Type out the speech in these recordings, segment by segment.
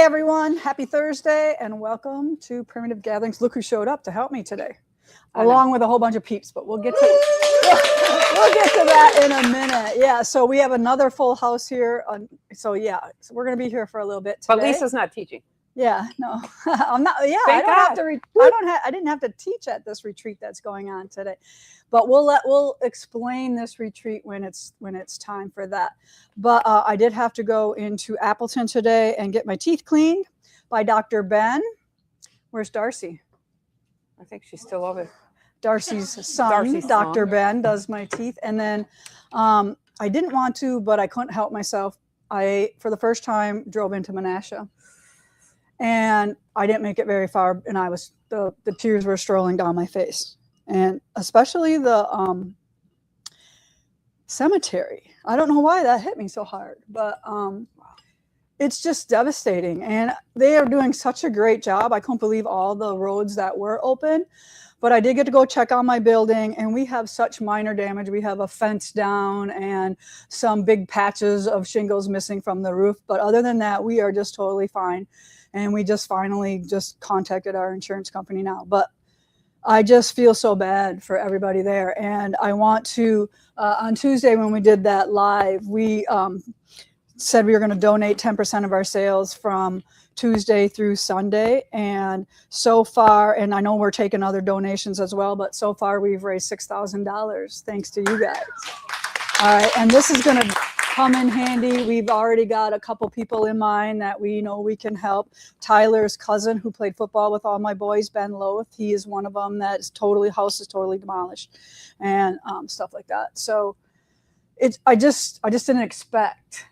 everyone, happy Thursday and welcome to Primitive Gatherings. Look who showed up to help me today, along with a whole bunch of peeps, but we'll get to that in a minute. Yeah, so we have another full house here. So we're going to be here for a little bit today. But Lisa's not teaching. Yeah, no, I'm not. Yeah, Thank I God. I didn't have to teach at this retreat that's going on today, but we'll explain this retreat when it's time for that. But I did have to go into Appleton today and get my teeth cleaned by Dr. Ben. Where's Darcy? I think she's still over. Darcy's son, Dr. Ben, does my teeth, and then I didn't want to, but I couldn't help myself. I, for the first time, drove into Menasha. And I didn't make it very far, and the tears were strolling down my face, and especially the cemetery. I don't know why that hit me so hard, but it's just devastating. And they are doing such a great job. I couldn't believe all the roads that were open, but I did get to go check on my building, and we have such minor damage. We have a fence down and some big patches of shingles missing from the roof, but other than that, we are just totally fine. And we just finally contacted our insurance company now. But I just feel so bad for everybody there. And I want to, on Tuesday when we did that live, we said we were going to donate 10% of our sales from Tuesday through Sunday. And so far, and I know we're taking other donations as well, but so far we've raised $6,000 thanks to you guys. All right, and this is going to come in handy. We've already got a couple people in mind that we know we can help. Tyler's cousin, who played football with all my boys, Ben Loth, he is one of them house is totally demolished, and stuff like that. So I just didn't expect,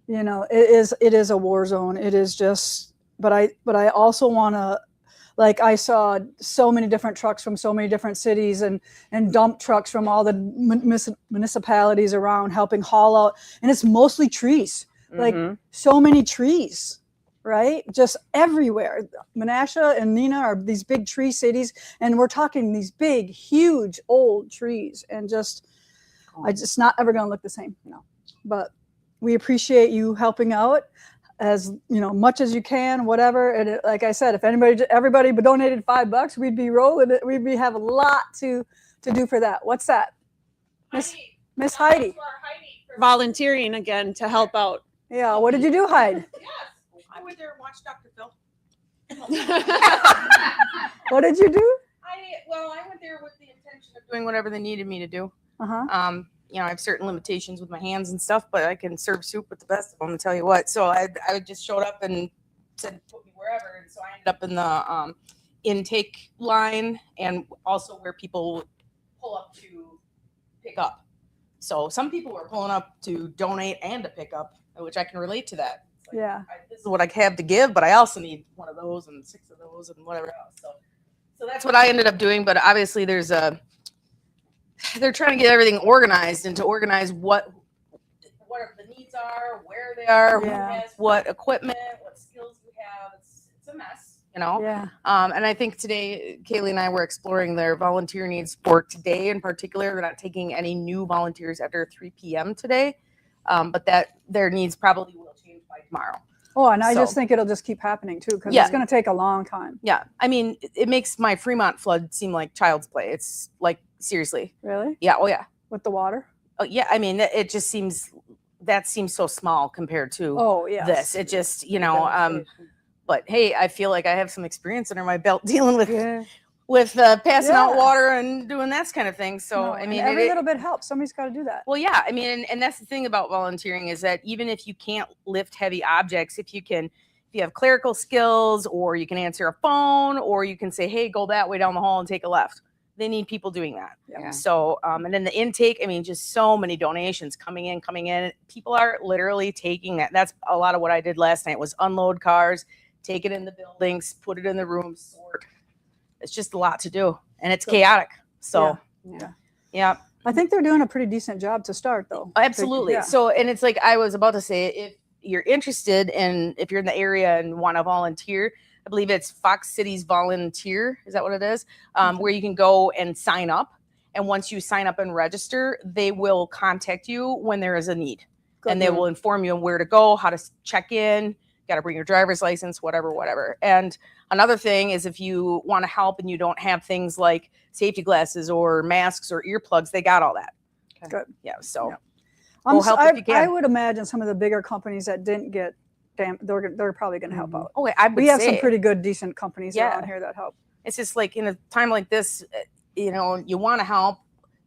it is a war zone. It is just, but I also want to. Like, I saw so many different trucks from so many different cities and dump trucks from all the municipalities around helping haul out. And it's mostly trees, like so many trees, right? Just everywhere. Menasha and Neenah are these big tree cities. And we're talking these big, huge, old trees. And it's not ever going to look the same. No. But we appreciate you helping out as much as you can, whatever. And like I said, if everybody donated $5, we'd be rolling it. We'd have a lot to do for that. What's that, Miss Heidi? Volunteering again to help out. Yeah. What did you do, Heidi? Yes, I went there and watched Dr. Phil. What did you do? I went there with the intention of doing whatever they needed me to do. I have certain limitations with my hands and stuff, but I can serve soup with the best of them, to tell you what. So I just showed up and said, put me wherever. And so I ended up in the intake line, and also where people pull up to pick up. So some people were pulling up to donate and to pick up, which I can relate to that. Like, yeah. This is what I have to give, but I also need one of those and 6 of those and whatever else. So that's what I ended up doing. But obviously they're trying to get everything organized and to organize what the needs are, where they are, who has what equipment, what skills we have. It's a mess, Yeah. And I think today, Kaylee and I were exploring their volunteer needs for today in particular. They're not taking any new volunteers after 3 p.m. today, but that their needs probably will change by tomorrow. Oh, and I just think it'll just keep happening too, because it's going to take a long time. Yeah. I mean, it makes my Fremont flood seem like child's play. It's like, seriously. Really? Yeah. Oh, yeah. With the water? Oh, yeah. I mean, it just seems so small compared to this. It just, but hey, I feel like I have some experience under my belt dealing with passing out water and doing that kind of thing. So, I mean, every little bit helps. Somebody's got to do that. Well, yeah. I mean, and that's the thing about volunteering, is that even if you can't lift heavy objects, if you have clerical skills, or you can answer a phone, or you can say, hey, go that way down the hall and take a left. They need people doing that. Yeah. So, and then the intake, I mean, just so many donations coming in. People are literally taking that. That's a lot of what I did last night, was unload cars, take it in the buildings, put it in the rooms, sort. It's just a lot to do, and it's chaotic. So, yeah. I think they're doing a pretty decent job to start, though. Absolutely. So, and it's like I was about to say, if you're interested in, if you're in the area and want to volunteer, I believe it's Fox Cities Volunteer. Is that what it is? Where you can go and sign up. And once you sign up and register, they will contact you when there is a need. Good. And they will inform you on where to go, how to check in, got to bring your driver's license, whatever. And another thing is if you want to help and you don't have things like safety glasses or masks or earplugs, they got all that. Okay. Good. Yeah. So Yeah. we'll help if you can. I would imagine some of the bigger companies that didn't get they're probably going to help out. Oh, I would We have say some pretty good, decent companies Yeah. around here that help. it's just like in a time like this, you want to help,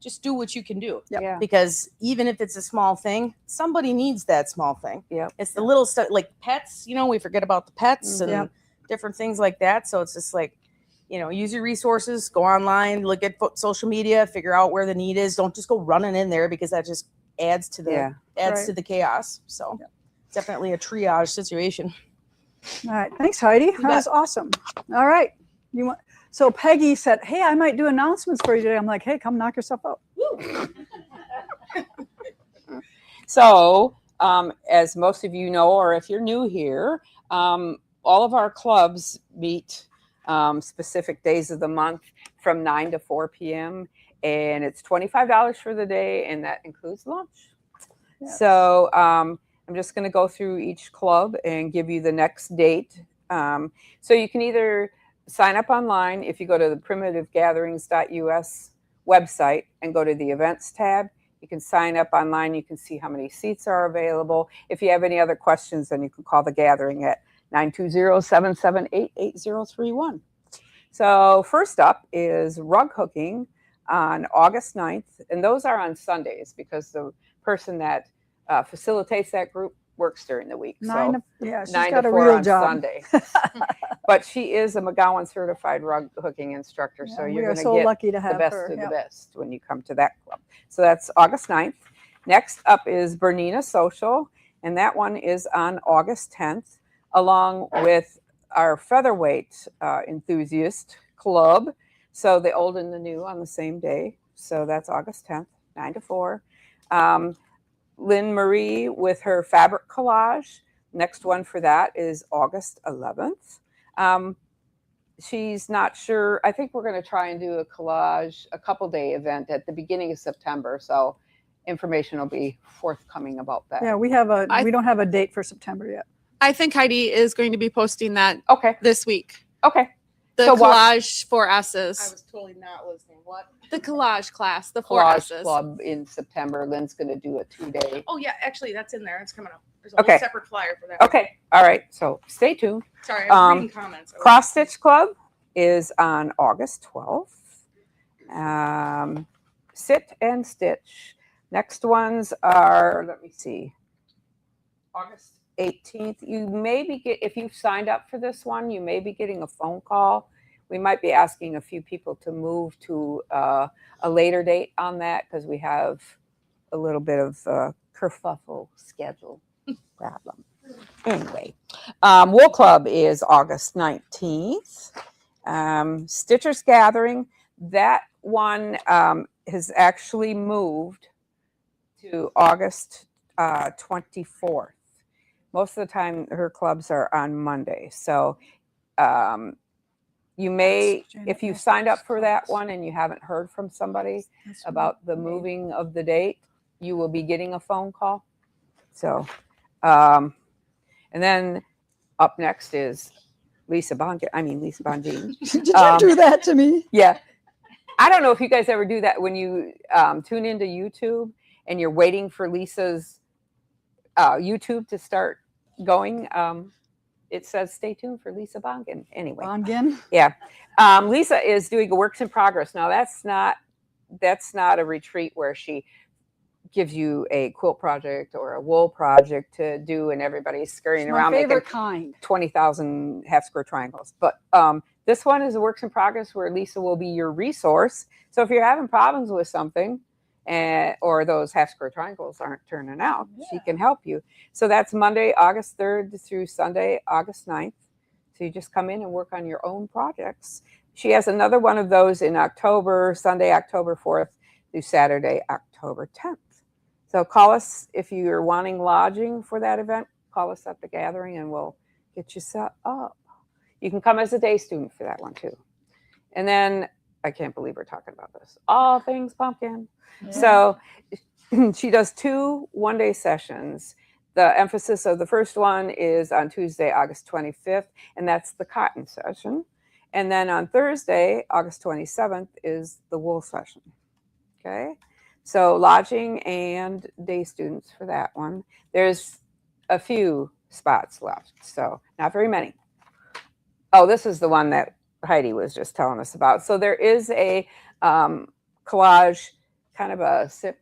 just do what you can do. Yep. Yeah. Because even if it's a small thing, somebody needs that small thing. Yep. It's the little stuff like pets, we forget about the pets and Yep. different things like that. So it's just like, use your resources, go online, look at social media, figure out where the need is. Don't just go running in there because that just adds to the Right. to the chaos. So Yep. definitely a triage situation. All right. Thanks, Heidi. That was awesome. All right. So Peggy said, hey, I might do announcements for you today. I'm like, hey, come knock yourself out. So, as most of you know, or if you're new here, all of our clubs meet specific days of the month from 9 to 4 p.m. And it's $25 for the day, and that includes lunch. Yes. So I'm just going to go through each club and give you the next date. So you can either sign up online if you go to the primitivegatherings.us website and go to the events tab. You can sign up online. You can see how many seats are available. If you have any other questions, then you can call the gathering at 920-778-8031. So first up is rug hooking on August 9th. And those are on Sundays because the person that facilitates that group works during the week. She's 9 got to a 4 real on job. Sunday. But she is a McGowan certified rug hooking instructor. So Yeah, you're we are going to so get lucky to have the best her. of Yep. the best when you come to that club. So that's August 9th. Next up is Bernina Social, and that one is on August 10th, along with our featherweight enthusiast club. So the old and the new on the same day. So that's August 10th, 9 to 4. Lynn Marie with her fabric collage. Next one for that is August 11th. She's not sure. I think we're going to try and do a collage, a couple day event at the beginning of September. So information will be forthcoming about that. Yeah, we don't have a date for September yet. I think Heidi is going to be posting that Okay. this week. Okay. The So what- collage for I S's. was totally not listening. What? The collage class, the four Collage S's. club in September. Lynn's going to do a 2-day. Oh yeah, actually that's in there. It's coming up. There's a Okay. whole separate flyer for that. Okay. All right. So stay tuned. Sorry, I was reading comments. Cross Stitch Club is on August 12th. Sit and Stitch. Next ones are, let me see, August 18th. You may be if you've signed up for this one, you may be getting a phone call. We might be asking a few people to move to a later date on that because we have a little bit of kerfuffle schedule problem. Anyway, Wool Club is August 19th. Stitchers Gathering, that one has actually moved to August 24th. Most of the time, her clubs are on Monday. So you may, if you've signed up for that one and you haven't heard from somebody about the moving of the date, you will be getting a phone call. So, and then up next is Lisa Bongean. Did you do that to me? Yeah. I don't know if you guys ever do that when you tune into YouTube and you're waiting for Lisa's YouTube to start going. It says stay tuned for Lisa Bongean. Anyway. Bongean? Yeah. Lisa is doing a works in progress. Now that's not a retreat where she gives you a quilt project or a wool project to do and everybody's scurrying around My favorite making kind. 20,000 half square triangles. But this one is a works in progress where Lisa will be your resource. So if you're having problems with something or those half square triangles aren't turning out, she can help you. So that's Monday, August 3rd through Sunday, August 9th. So you just come in and work on your own projects. She has another one of those in October, Sunday, October 4th through Saturday, October 10th. So call us if you're wanting lodging for that event. Call us at the gathering and we'll get you set up. You can come as a day student for that one too. And then, I can't believe we're talking about this. All things pumpkin. Yeah. So she does 2 one-day sessions. the emphasis of the first one is on Tuesday, August 25th, and that's the cotton session. And then on Thursday, August 27th, is the wool session. Okay, so lodging and day students for that one. There's a few spots left, so not very many. Oh, this is the one that Heidi was just telling us about. So there is a collage, kind of a sit,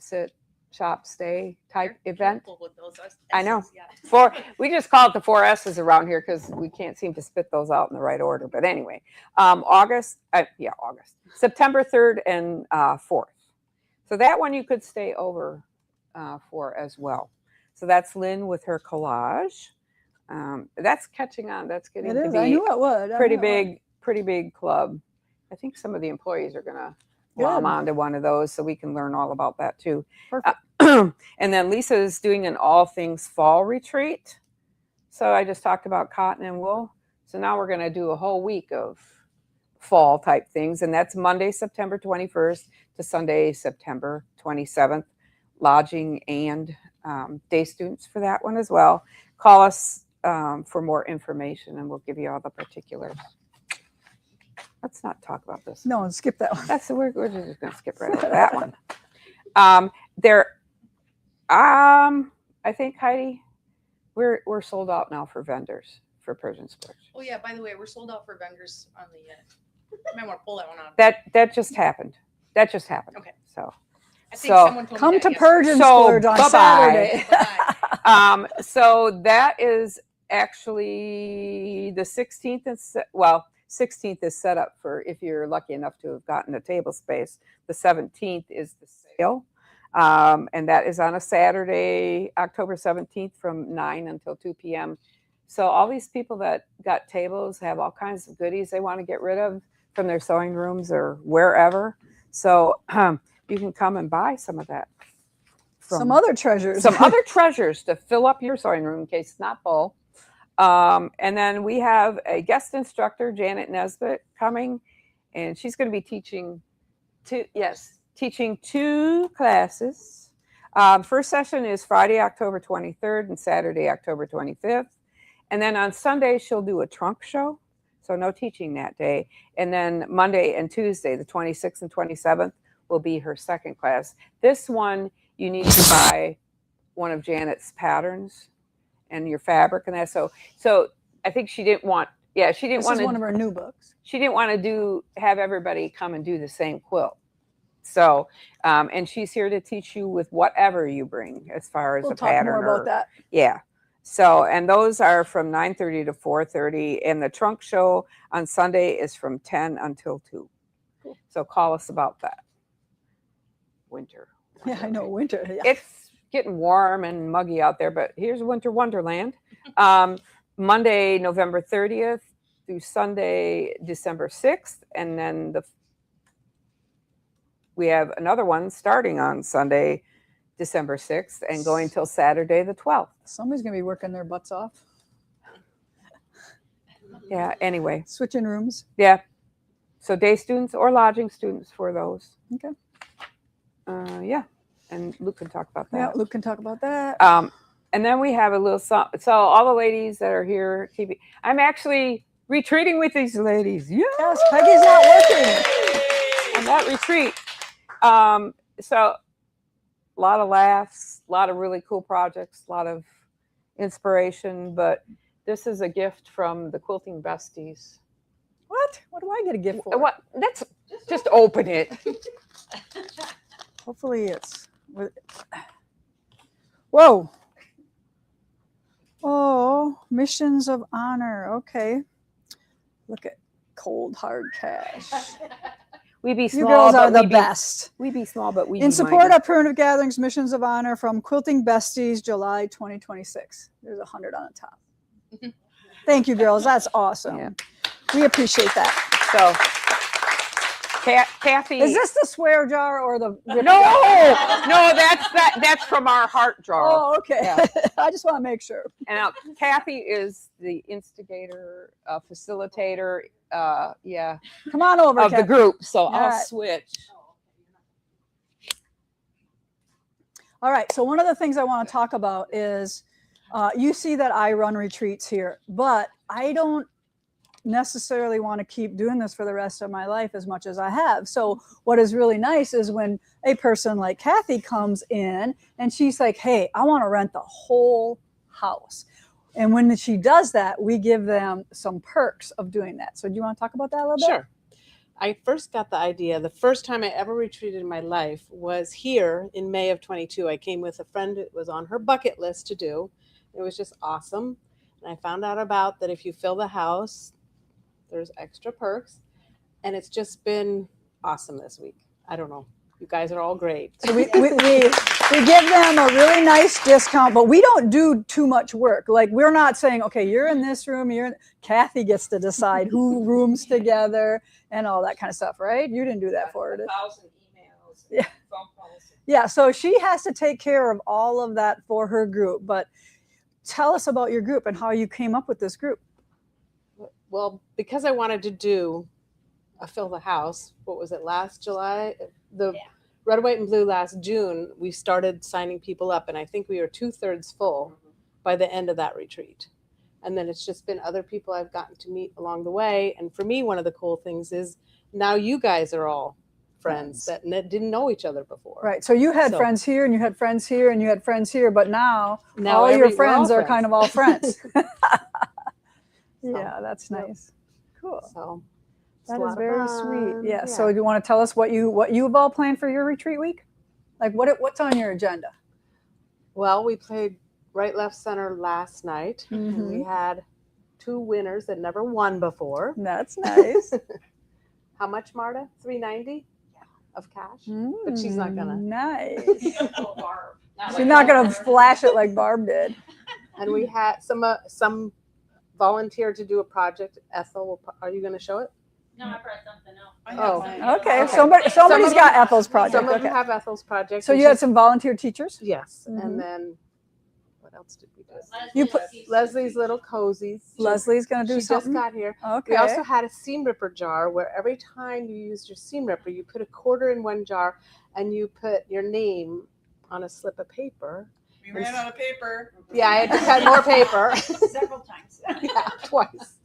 shop, stay type event. With those I know. S's, yeah. We just call it the 4 S's around here because we can't seem to spit those out in the right order. But anyway, August, September 3rd and 4th. So that one you could stay over for as well. So that's Lynn with her collage. That's catching on. That's getting It to is. be I knew it would. I pretty knew it would. pretty big club. I think some of the employees are gonna glom Good. onto one of those so we can learn all about that too. Perfect. And then Lisa's doing an all things fall retreat. So I just talked about cotton and wool. So now we're gonna do a whole week of fall type things, and that's Monday, September 21st to Sunday, September 27th. Lodging and day students for that one as well. Call us for more information, and we'll give you all the particulars. Let's not talk about this. No, skip that one. That's we're just gonna skip right over that one. I think Heidi, we're sold out now for vendors for Persian Splurge. Oh yeah, by the way, we're sold out for vendors on the I might want to pull that one out. That just happened. Okay. So I think someone told Come me to that Persian So, Splurge on bye-bye. Saturday. yesterday. So that is actually the 16th. 16th is set up for if you're lucky enough to have gotten a table space. The 17th is the sale. And that is on a Saturday, October 17th from 9 until 2 p.m. So all these people that got tables have all kinds of goodies they want to get rid of from their sewing rooms or wherever. So you can come and buy some of that. Some other treasures. Some other treasures to fill up your sewing room in case it's not full. And then we have a guest instructor, Janet Nesbitt, coming, and she's going to be teaching two classes. First session is Friday, October 23rd and Saturday, October 25th. And then on Sunday, she'll do a trunk show. So no teaching that day. And then Monday and Tuesday, the 26th and 27th, will be her second class. This one, you need to buy one of Janet's patterns and your fabric and that. So I think she didn't want, This is one of her new books. She didn't want to have everybody come and do the same quilt. So, and she's here to teach you with whatever you bring as far as We'll a talk pattern. more about that. Yeah. So, and those are from 9:30 to 4:30, and the trunk show on Sunday is from 10 until 2. Cool. So call us about that. Winter. Yeah, I know, winter. Yeah. It's getting warm and muggy out there, but here's Winter Wonderland. Monday, November 30th through Sunday, December 6th, and then we have another one starting on Sunday, December 6th, and going till Saturday the 12th. Somebody's going to be working their butts off. Yeah, anyway. Switching rooms. Yeah. So day students or lodging students for those. Okay. Yeah. And Luke can talk about that. Yeah, Luke can talk about that. And then we have a little so all the ladies that are here, I'm actually retreating with these ladies. Yeah. Yes, Peggy's not working. On that retreat. So a lot of laughs, a lot of really cool projects, a lot of inspiration, but this is a gift from the Quilting Besties. What? What do I get a gift for? What? That's just open it. Hopefully it's. Whoa. Oh, missions of honor. Okay. Look at cold hard cash. We be You small, girls are but the best. We be small, but we In be support mighty. of Primitive Gatherings Missions of Honor from Quilting Besties, July 2026. There's 100 on the top. Thank you, girls. That's awesome. Yeah. We appreciate that. So, Kathy. Is this the swear jar or the? No, that's from our heart jar. Oh, okay. Yeah. I just want to make sure. And now Kathy is the instigator, facilitator, yeah, Come on over, of the Kathy. group. So All I'll right. switch. All right. So one of the things I want to talk about is You see that I run retreats here, but I don't necessarily want to keep doing this for the rest of my life as much as I have. So what is really nice is when a person like Kathy comes in and she's like, hey, I want to rent the whole house. And when she does that, we give them some perks of doing that. So do you want to talk about that a little bit? Sure. I first got the idea, the first time I ever retreated in my life was here in May of 22. I came with a friend. It was on her bucket list to do. It was just awesome. And I found out about that if you fill the house, there's extra perks. And it's just been awesome this week. I don't know. You guys are all great. So we give them a really nice discount, but we don't do too much work. Like we're not saying, okay, you're in this room, Kathy gets to decide who rooms together and all that kind of stuff, right? You didn't do that for her. 1,000 emails. Yeah. Phone calls. Yeah, so she has to take care of all of that for her group. But tell us about your group and how you came up with this group. Well, because I wanted to do a fill the house, what was it, last July? Red, white, and blue last June, we started signing people up, and I think we were 2/3 full by the end of that retreat. And then it's just been other people I've gotten to meet along the way. And for me, one of the cool things is now you guys are all friends that didn't know each other before. Right. So you had friends here and you had friends here and you had friends here, but now all your friends are kind of all friends. Yeah, that's nice. Cool. So that is very sweet. Yeah. Yeah. So do you want to tell us what you've all planned for your retreat week? Like what's on your agenda? Well, we played right, left, center last night. And we had 2 winners that never won before. That's nice. How much, Marta? $390 of cash. But she's not gonna. Nice. She's not gonna flash it like Barb did. And we had some volunteer to do a project. Ethel, are you going to show it? No, I brought something else. Oh, Okay. Somebody's got Ethel's project. Some of Okay. them have Ethel's project. So you had some volunteer teachers? Yes. And then what else did we do? You put Leslie's little cozies. Leslie's gonna do She something. just got here. Okay. We also had a seam ripper jar where every time you used your seam ripper, you put a quarter in one jar and you put your name on a slip of paper. We ran out of paper. Yeah, I had to cut more paper. Several times. Yeah, twice.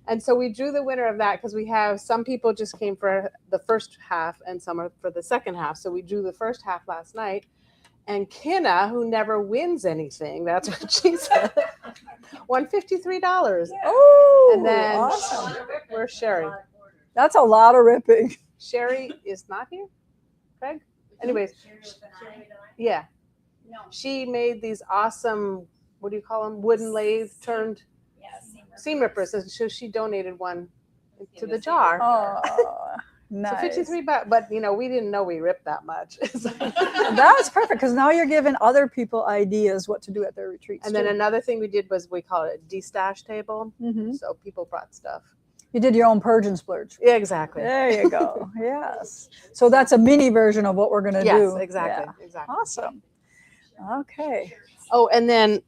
And so we drew the winner of that because we have some people just came for the first half and some are for the second half. So we drew the first half last night. And Kenna, who never wins anything, that's what she said, won $53. Oh, And then awesome. where's Sherry? That's a lot of ripping. Sherry is not here, Craig? Anyways, yeah. No. She made these awesome, what do you call them? Wooden lathe turned seam rippers. And so she donated one to the jar. Oh, nice. So $53, but we didn't know we ripped that much. That's perfect because now you're giving other people ideas what to do at their retreats. And then too. another thing we did was we call it a de-stash table. Mhm. So people brought stuff. You did your own purge and splurge. Yeah, exactly. There you go. Yes. So that's a mini version of what we're going to do. Yes, exactly. Yeah. Exactly. Awesome. Okay. Oh, and then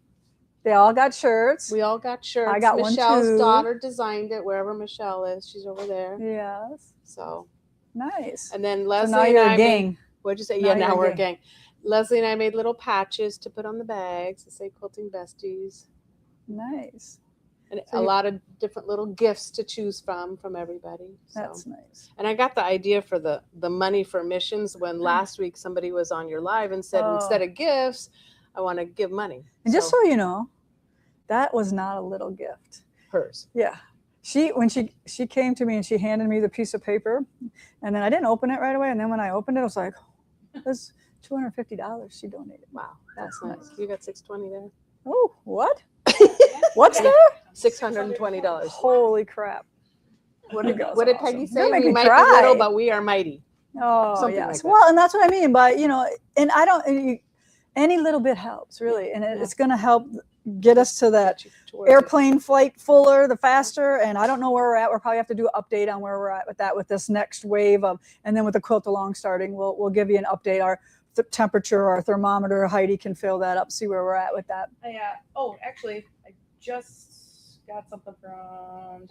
They all got shirts. we all got shirts. I got one, Michelle's too. daughter designed it wherever Michelle is. She's over there. Yes. So, Nice. and then So Leslie now and you're I a made, gang. what'd you say? Now Yeah, you're now a we're a gang. gang. Leslie and I made little patches to put on the bags to say Quilting Besties. Nice. And So a you- lot of different little gifts to choose from everybody. So. That's nice. And I got the idea for the money for missions when last week somebody was on your live and said, Oh. instead of gifts, I want to give money. And just so you know, that was not a little gift. hers. Yeah. When she came to me and she handed me the piece of paper, and then I didn't open it right away. And then when I opened it, I was like, "That's $250 she donated." Wow, that's nice. You got $620 there. Oh, what? What's there? $620. Holy crap! What You did, guys what are did Peggy awesome. say? You'll make We me might cry. be little, but we are mighty. Oh, Something yes. like that. Well, and that's what I mean by, and I don't, any little bit helps really. And it's going to help get us to that Get you towards it. airplane flight fuller, the faster. And I don't know where we're at. We'll probably have to do an update on where we're at with that, with this next wave of, and then with the quilt along starting, we'll give you an update. Our temperature, our thermometer, Heidi can fill that up, see where we're at with that. Actually, I just got something from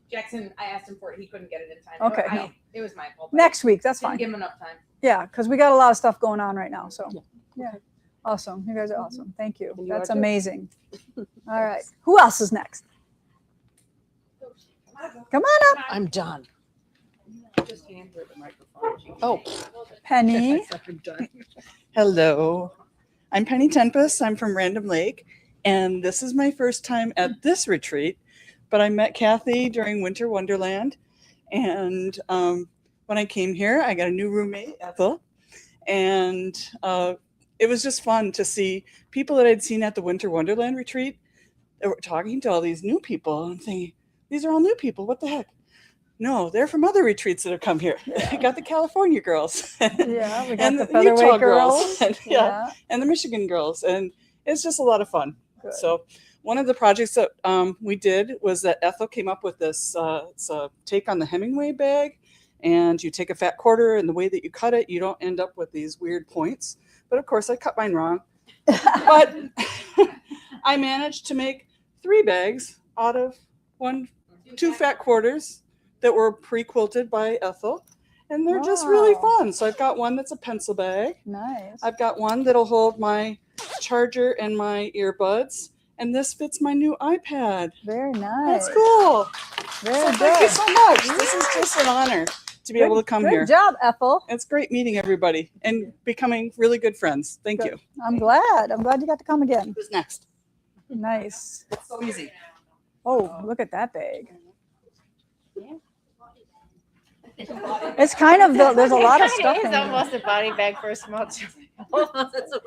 Jackson. I asked him for it. He couldn't get it in time. Okay, no. It was my fault. Next week, that's Didn't fine. give him enough time. Yeah, because we got a lot of stuff going on right now. So, yeah. Awesome. You guys are awesome. Thank you. And you That's are too. amazing. All right. Who else is next? Come on up. I'm done. Just hand her the microphone. Oh, Penny. Hello. I'm Penny Tempest. I'm from Random Lake. And this is my first time at this retreat. But I met Kathy during Winter Wonderland. And when I came here, I got a new roommate, Ethel. And it was just fun to see people that I'd seen at the Winter Wonderland retreat that were talking to all these new people. And thinking, these are all new people. What the heck? No, they're from other retreats that have come here. I got the California girls. Yeah, we got And the the Utah featherweight girls. girls. And, yeah, and the Michigan girls. And it's just a lot of fun. Good. So one of the projects that we did was that Ethel came up with this it's a take on the Hemingway bag. And you take a fat quarter, and the way that you cut it, you don't end up with these weird points. But of course, I cut mine wrong. But I managed to make 3 bags out of 2 fat quarters that were pre-quilted by Ethel. And they're just really Wow. fun. So I've got one that's a pencil bag. Nice. I've got one that'll hold my charger and my earbuds. And this fits my new iPad. Very nice. That's cool. Very So good. thank you so much. This is just an honor to be able to come good here. job, Ethel. It's great meeting everybody and becoming really good friends. Thank Good. you. I'm glad. I'm glad you got to come again. Who's next? Nice. It's so easy. Oh, look at that bag. It's kind of there's a lot of stuff in It's here. almost a body bag for a small child.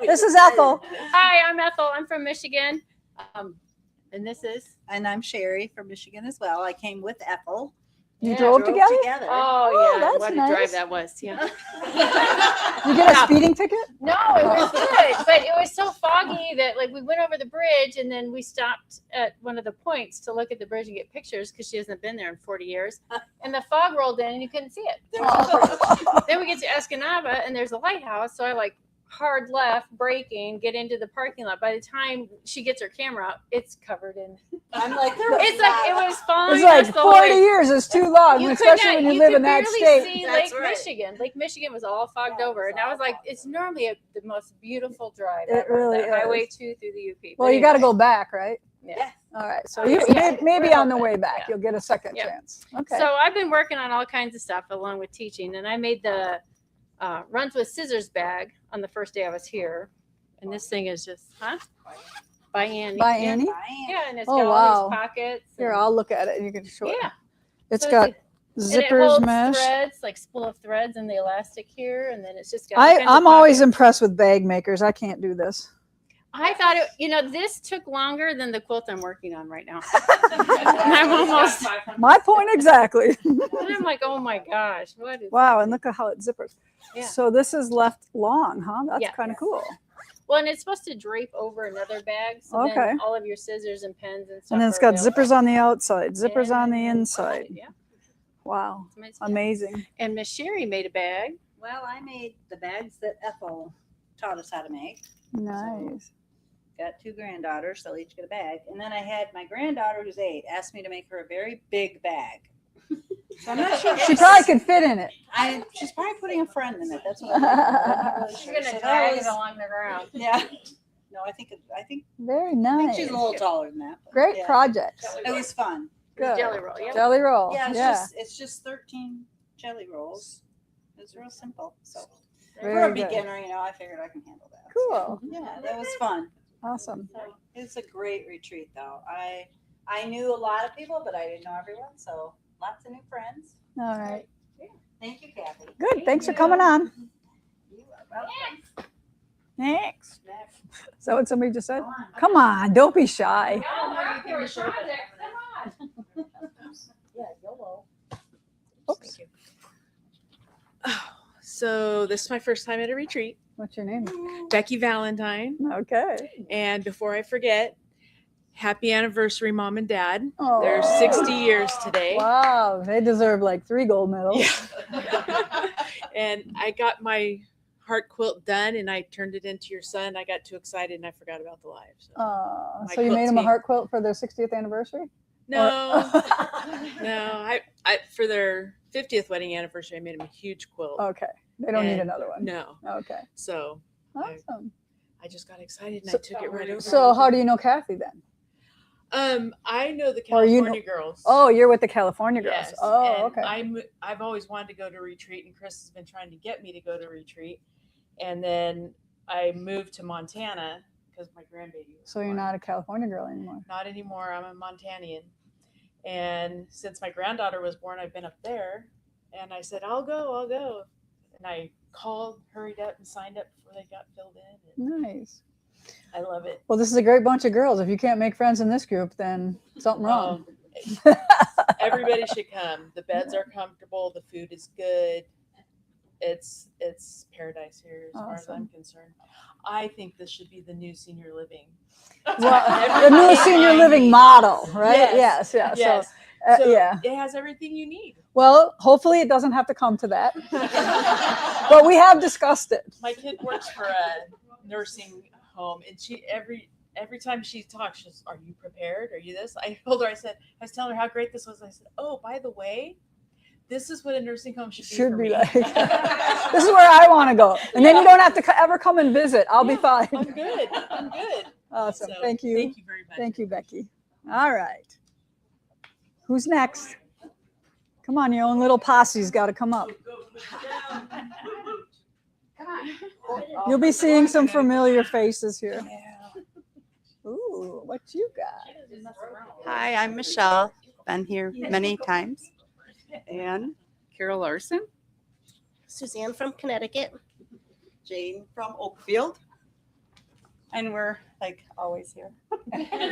This is Ethel. Hi, I'm Ethel. I'm from Michigan. And this is. And I'm Sherry from Michigan as well. I came with Ethel. You drove together? Oh, yeah. that's What a nice. drive that was. Yeah. You get a speeding ticket? No, it was good, but it was so foggy that like we went over the bridge and then we stopped at one of the points to look at the bridge and get pictures because she hasn't been there in 40 years. And the fog rolled in and you couldn't see it. Then we get to Escanaba and there's a lighthouse, so I like hard left, braking, get into the parking lot. By the time she gets her camera out, it's covered in. I'm like, It's like it was fine. It's like us the 40 way. years is too long, You could especially not- when you you live could in that barely state. see That's Lake right. Michigan. Lake Michigan was all fogged over, and I was like, it's normally the most beautiful drive. It ever, really that Highway is. 2 through the UP. Well, But you got to anyway, go back, right? Yeah. All right. So Oh, you yeah. maybe We're on the open. way back, Yeah. you'll get a second Yeah. chance. Okay. So I've been working on all kinds of stuff along with teaching, and I made the runs with scissors bag on the first day I was here, and this thing is just by Annie. By Yeah. Annie? Yeah, and it's Oh, got all wow. these pockets. Here, and- I'll look at it and you can show it. yeah. It's So got and it zippers holds mesh. threads, like spool of threads, and the elastic here, and then it's just got. all kinds of I'm always pockets. impressed with bag makers. I can't do this. I thought this took longer than the quilt I'm working on right now. I'm almost. My point exactly. I'm like, oh my gosh, what is? Wow, and look at how it zippers. Yeah. So this is left long, huh? That's Yeah. kind of cool. Well, and it's supposed to drape over another bag, so Okay. then all of your scissors and pens and stuff. And then it's are got available. zippers on the outside, zippers on the And inside. Yeah, Wow, it's amazing. amazing. And Miss Sherry made a bag. Well, I made the bags that Ethel taught us how to make. Nice. Got 2 granddaughters, they'll each get a bag. And then I had my granddaughter, who's 8, asked me to make her a very big bag. So I'm not sure. She probably could fit in it. She's probably putting a friend in it. That's what I'm not really You're sure. gonna So that drag was- it along the ground. Yeah. No, I think Very I think nice. she's a little taller than that. but Great yeah. project. It was fun. Good. Jelly roll. Yeah. Jelly roll. Yeah, Yeah. it's just 13 jelly rolls. It's real simple. So for Very a good. beginner, I figured I can handle that. Cool. Yeah, that was fun. Awesome. It's a great retreat, though. I knew a lot of people, but I didn't know everyone. So lots of new friends. All right. Thank you, Kathy. Good. Thanks for coming on. You are welcome. Next. Next. Is that what somebody just said? Go on. Come on. Don't be shy. Yeah, YOLO. Oops. So this is my first time at a retreat. What's your name? Becky Valentine. Okay. And before I forget, happy anniversary, Mom and Dad. Oh. They're 60 years today. Wow. They deserve like 3 gold medals. Yeah. And I got my heart quilt done and I turned it into your son. I got too excited and I forgot about the live. So. My So you made quilt them a team. heart quilt for their 60th anniversary? No, no. I for their 50th wedding anniversary, I made them a huge quilt. Okay. They don't need And another one. No. Okay. So Awesome. I just got excited and So- I took it right over. So how do you know Kathy then? I know the Or you California girls. Oh, you're with the California girls. Yes. Oh, and okay. I've always wanted to go to retreat, and Chris has been trying to get me to go to retreat. And then I moved to Montana because my grandbaby. Was So you're born. not a California girl anymore. Not anymore. I'm a Montanian. And since my granddaughter was born, I've been up there. And I said, I'll go. And I called, hurried up, and signed up before they got filled in. And Nice. I love it. Well, this is a great bunch of girls. If you can't make friends in this group, then something wrong. Everybody should come. The beds are comfortable. The food is good. It's paradise here as far as I'm concerned. I think this should be the new senior living. Well, the new senior living model, right? Yes. Yes. Yes. So, yeah. It has everything you need. Well, hopefully it doesn't have to come to that. But we have discussed it. My kid works for a nursing home, and she every time she talks, she says, "Are you prepared? Are you this?" I told her, I was telling her how great this was. I said, "Oh, by the way, this is what a nursing home should be for me." Like. This is where I want to go, and then you don't have to ever come and visit. I'll be fine. I'm good. Awesome. So, Thank you. Thank you very much. Thank you, Becky. All right. Who's next? Come on, your own little posse's got to come up. You'll be seeing some familiar faces here. Ooh, what you got? Hi, I'm Michelle. Been here many times. And Carol Larson. Suzanne from Connecticut. Jane from Oakfield. And we're like always here.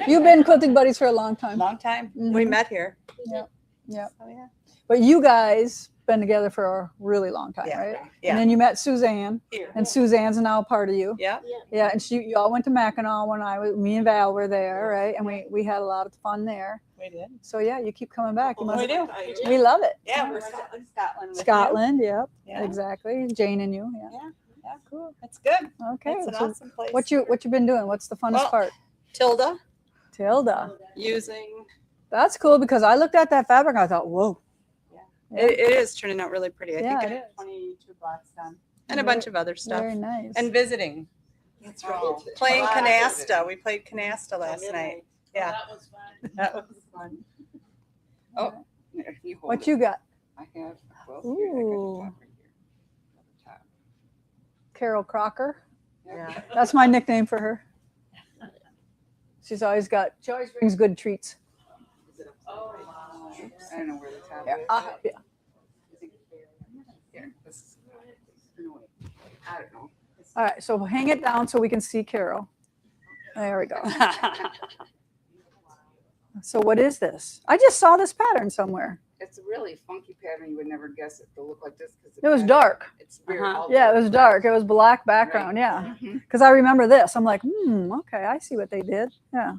You've been quilting buddies for a long time. Long time. We Mhm. met here. Yep. Yep. Oh, yeah. But you guys been together for a really long time, Yeah. right? Yeah. And then you met Suzanne, Here. and Suzanne's now a part of you. Yeah. Yeah, and you all went to Mackinac when me and Val were there, right? And we had a lot of fun there. We did. So yeah, you keep coming back. You We do. We love it. Yeah, we're Scotland. With you. Scotland, yep. Yeah. Exactly. Jane and you, yeah. Yeah. Yeah. Cool. It's good. Okay. It's an so awesome place. what you been doing? What's the funnest Well, part? Tilda Tilda. using That's cool because I looked at that fabric. I thought, whoa. it is turning out really pretty. I Yeah, think I it have is. 22 blocks done. And a bunch of other stuff. Very nice. And visiting. That's right. Playing canasta. We played canasta last night. Yeah. That was fun. That was fun. Oh, there, you hold what it. you got? I have a quilt here. I got the Ooh. top right here. The top. Carol Crocker. Yeah. That's my nickname for her. She always brings good treats. Is it upside right? I don't know where the top Here, is. I'll help you. Here, this is- no, wait. I don't know. All right, so hang it down so we can see Carol. There we go. So what is this? I just saw this pattern somewhere. It's a really funky pattern. You would never guess it to look like this. It was dark. It's weird. Uh-huh. all Yeah, it was dark. It was black background. Yeah, Mhm. because I remember this. I'm like, okay, I see what they did. Yeah,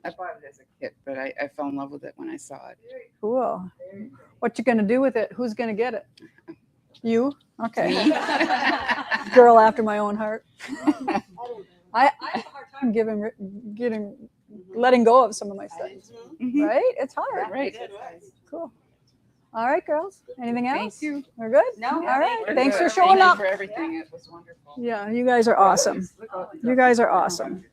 I bought it as a kit, but I fell in love with it when I saw it. cool. What you gonna do with it? Who's gonna get it? You? Okay. Girl after my own heart. I have a hard time letting go of some of my stuff. Mhm. Right? It's hard. Right. Cool. All right, girls. Anything else? Thank you. We're good? No, All yeah, right. We're Thanks for good. showing Thank you up. for everything. It was wonderful. Yeah, you guys are awesome. You guys are awesome.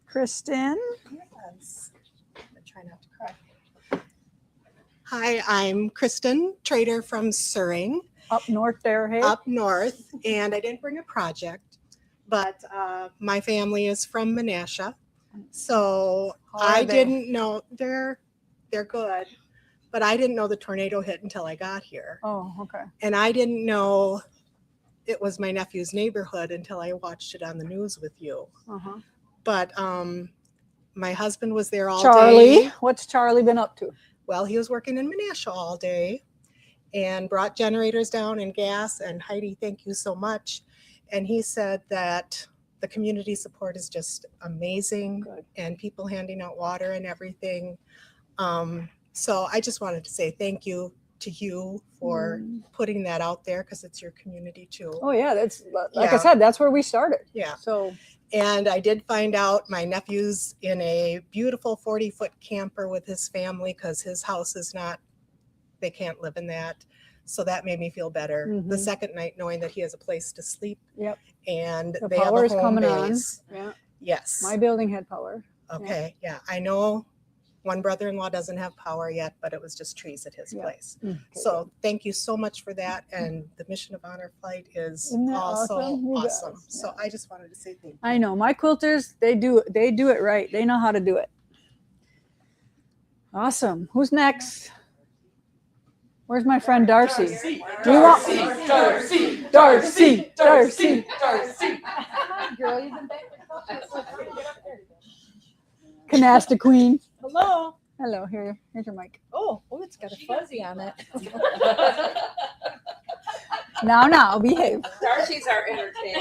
Kristen. Yes. I try not to cry. Hi, I'm Kristen Trader from Suring, Up north there, hey? up north, and I didn't bring a project, but my family is from Menasha, so How are I they? didn't know they're good, but I didn't know the tornado hit until I got here, Oh, okay. and I didn't know it was my nephew's neighborhood until I watched it on the news with you. Uh-huh. But my husband was there all Charlie, day. what's Charlie been up to? Well, he was working in Menasha all day and brought generators down and gas. And Heidi, thank you so much. And he said that the community support is just amazing. Good. And people handing out water and everything. So I just wanted to say thank you to you for putting that out there because it's your community too. Oh yeah, that's like I Yeah. said, that's where we started. Yeah. So And I did find out my nephew's in a beautiful 40-foot camper with his family because his house is not, they can't live in that. So that made me feel better. The second night, knowing that he has a place to sleep. Yep. And The they have power a is home coming base. on. Yeah. Yes. My building had power. Okay. Yeah. I know one brother-in-law doesn't have power yet, but it was just trees at his place. Okay, So thank you so much for that. And the Mission of Honor flight is Isn't that also awesome? You awesome. guys, So I just wanted to say thank you. I know my quilters, they do it right. They know how to do it. Awesome. Who's next? Where's my friend Darcy? Do you want Darcy? Girl, you've been back. Canasta Queen. Hello. Hello, here's your mic. Oh, it's got a fuzzy on it. Now, behave. Darcy's our entertainer.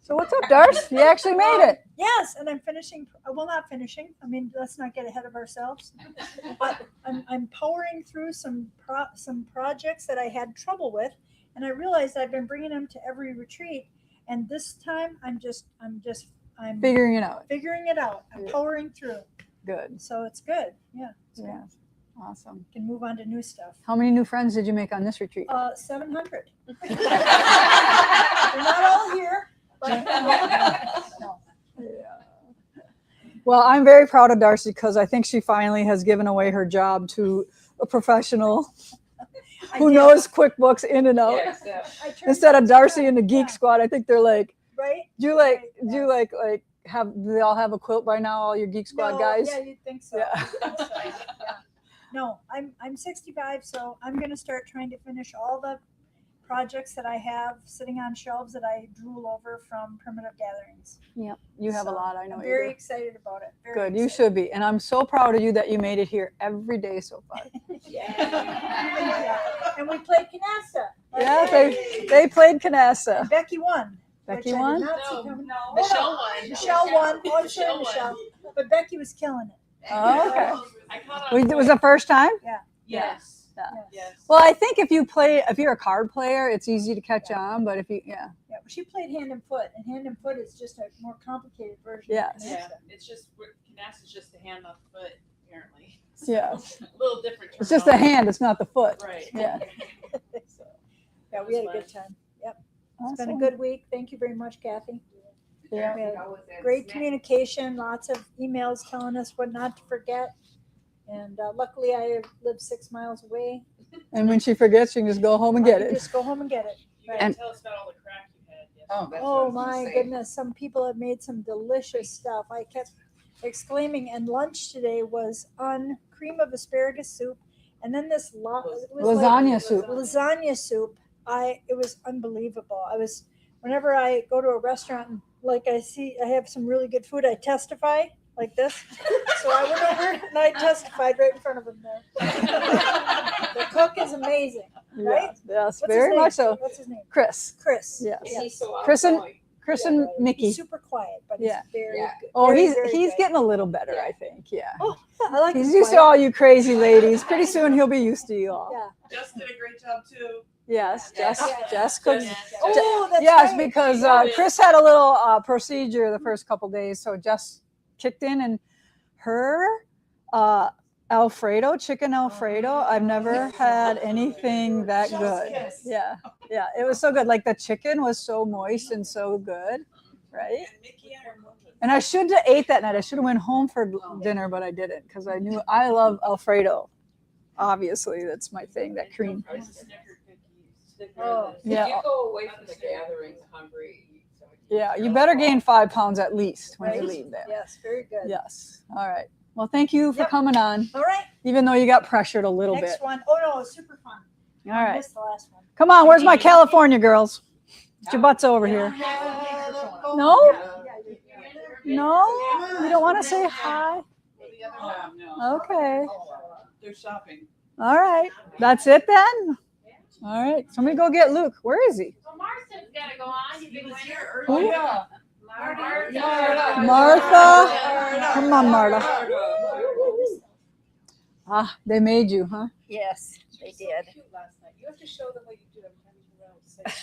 So what's up, Darcy? You actually made it. Yes, and I'm finishing. Well, not finishing. I mean, let's not get ahead of ourselves. But I'm powering through some projects that I had trouble with, and I realized I've been bringing them to every retreat, and this time I'm Figuring it out. Figuring it out. I'm powering through. Good. So it's good. Yeah. Yeah. Awesome. Can move on to new stuff. How many new friends did you make on this retreat? 700. They're not all here. But no. Yeah. Well, I'm very proud of Darcy because I think she finally has given away her job to a professional who knows QuickBooks in and out. Instead of Darcy and the Geek Squad, I think they're like, right? Do you have they all have a quilt by now? All your Geek Squad guys? Yeah, you'd think so. Yeah. You'd think so. Yeah. No, I'm 65, so I'm gonna start trying to finish all the projects that I have sitting on shelves that I drool over from primitive gatherings. Yep, you have a lot. I know. I'm you very do. excited about it. Very Good, you excited. should be, and I'm so proud of you that you made it here every day so far. Yeah. And we played canasta. Yeah, they played canasta. And Becky won. Becky which I won? did not see No, coming. Michelle won. Michelle won. Oh, I'm sure Michelle won. Michelle. But Becky was killing it. Oh, okay. I caught on It was the first time? Yeah. Yes. Yeah. Yes. Well, I think if you're a card player, it's easy to catch on. But if you, Yeah, well, she played hand and foot, and hand and foot is just a more complicated version. Yes. Of Yeah, canasta. it's just canasta's just the hand, not the foot, apparently. Yes. A little different. It's just the hand, it's not the foot. Right. Yeah. So, yeah, we had a good time. Yep. It's been a Awesome. good week. Thank you very much, Kathy. Yeah. We had great communication, lots of emails telling us what not to forget. And luckily, I live 6 miles away. And when she forgets, you can just go home and I get can it. Just go home and get it. You gotta tell us about all the crack you had yesterday. Oh my goodness! Some people have made some delicious stuff. I kept exclaiming. And lunch today was on cream of asparagus soup, and then this Lasagna soup. Lasagna soup. It was unbelievable. Whenever I go to a restaurant and I have some really good food, I testify like this. So I went over and I testified right in front of him there. The cook is amazing, right? Yes, What's his very name? much so. What's his name? Chris. Chris. Yes. Yes. Chris and Mickey. He's super quiet, but he's very good. Oh, Very, he's very good. getting a little better, I think. Yeah. Oh, yeah, I like He's his used to quiet. all you crazy ladies. Pretty soon he'll be used to you all. Yeah. Jess did a great job too. Yes, Yes. Jess could. Oh, that's Yes, right. because Chris had a little procedure the first couple days, so Jess kicked in, and her chicken Alfredo, I've never had anything that good. Yeah, it was so good. Like the chicken was so moist and so good, right? And I should have ate that night. I should have went home for dinner, but I didn't because I knew I love Alfredo. Obviously, that's my thing. That cream. Oh. Yeah. If you go away from the gatherings hungry. Yeah, you better gain 5 pounds at least when you Right. leave there. Yes, very good. Yes. All right. Well, thank you for Yep. coming on, All right. even though you got pressured a little Next bit. one. Oh no, it's super fun. All I right. missed the last one. Come on, where's my California girls? Get your butts over here. No? No? You don't want to say hi? Okay. They're shopping. All right. That's it then? All right. Somebody go get Luke. Where is he? Well, Marston's got to go on. You big winner. Who? Marta. Martha. Come on, Marta. Ah, they made you, huh? Yes, they did. Last night. You have to show them what you do every time you go out.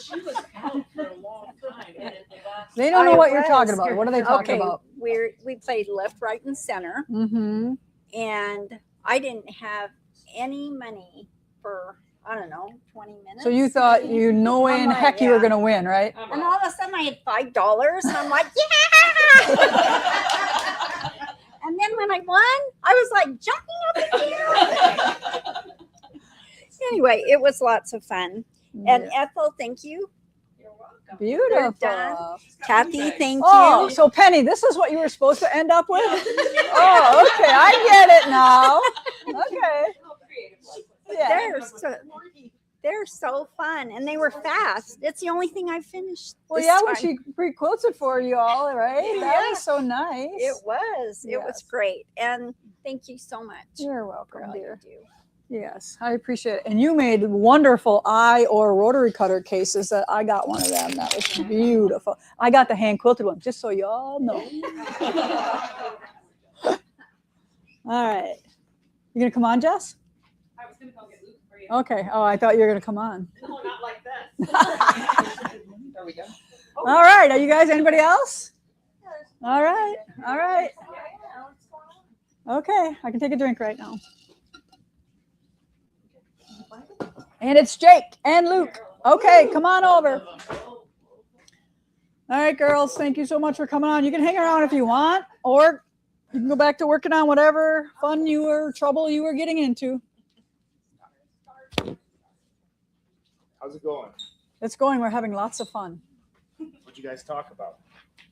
She was out for a long time. And at the last They don't know what you're talking about. What are they talking Okay, about? we played left, right, and center, Mm-hmm. and I didn't have any money for, I don't know, 20 minutes. So you thought maybe. you no way in I'm like, heck you were yeah. gonna win, right? And all of a sudden I had $5, and I'm like, yeah! And then when I won, I was like jumping up and down. Anyway, it was lots of fun. And Ethel, thank you. Beautiful. done. Kathy, thank Oh, you. so Penny, this is what you were supposed to end up with? Oh, okay. I get it now. Okay. Yeah. They're so fun, and they were fast. It's the only thing I finished. Well, this yeah, when time. she pre-quilts it for you all, right? That Yeah. was so nice. It was. It was Yes. great, and thank you so much. You're welcome, for all you dear. do. Yes, I appreciate it. And you made wonderful eye or rotary cutter cases. That I got one of them. That was beautiful. I got the hand quilted one, just so y'all know. All right. You gonna come on, Jess? I was gonna go get Luke for you. Okay. Oh, I thought you were gonna come on. No, not like this. There we go. All right. Are you guys? Anybody else? All right. All right. Okay. I can take a drink right now. And it's Jake and Luke. Okay, come on over. All right, girls. Thank you so much for coming on. You can hang around if you want, or you can go back to working on whatever fun you were, trouble you were getting into. How's it going? It's going. We're having lots of fun. What'd you guys talk about?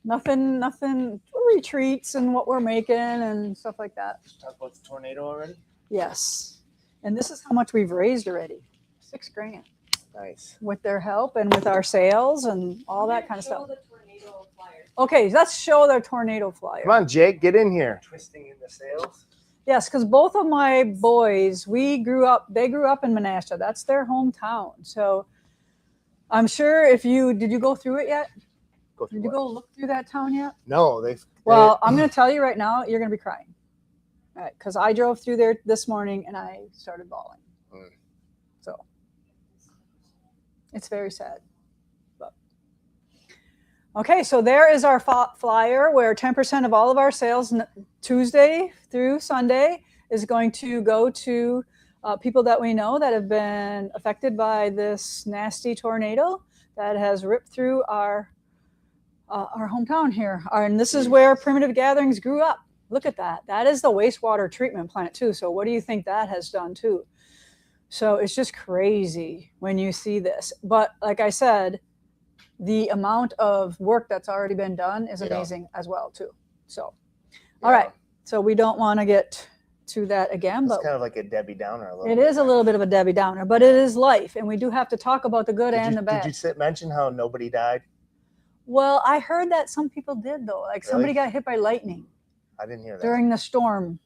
Nothing retreats and what we're making and stuff like that. Talk about the tornado already? Yes. And this is how much we've raised already. $6,000 Nice. with their help and with our sales and all that kind of stuff. Okay, let's show the tornado flyer. Come on, Jake, get in here. Twisting in the sails. Yes, because both of my boys, they grew up in Menasha. That's their hometown. So I'm sure did you go through it yet? Did you go look through that town yet? No, Well, I'm going to tell you right now, you're going to be crying. All right, because I drove through there this morning and I started bawling. So it's very sad. But okay, so there is our flyer where 10% of all of our sales Tuesday through Sunday is going to go to people that we know that have been affected by this nasty tornado that has ripped through our hometown here. And this is where Primitive Gatherings grew up. Look at that. That is the wastewater treatment plant too. So what do you think that has done too? So it's just crazy when you see this. But like I said, the amount of work that's already been done is amazing as well too. So, all right. So we don't want to get to that again, It's but kind of like a Debbie Downer a little it bit. is a little bit of a Debbie Downer, but it is life. And we do have to talk about the good and the bad. Did you mention how nobody died? Well, I heard that some people did though. Like somebody got hit by lightning I didn't hear that. during the storm.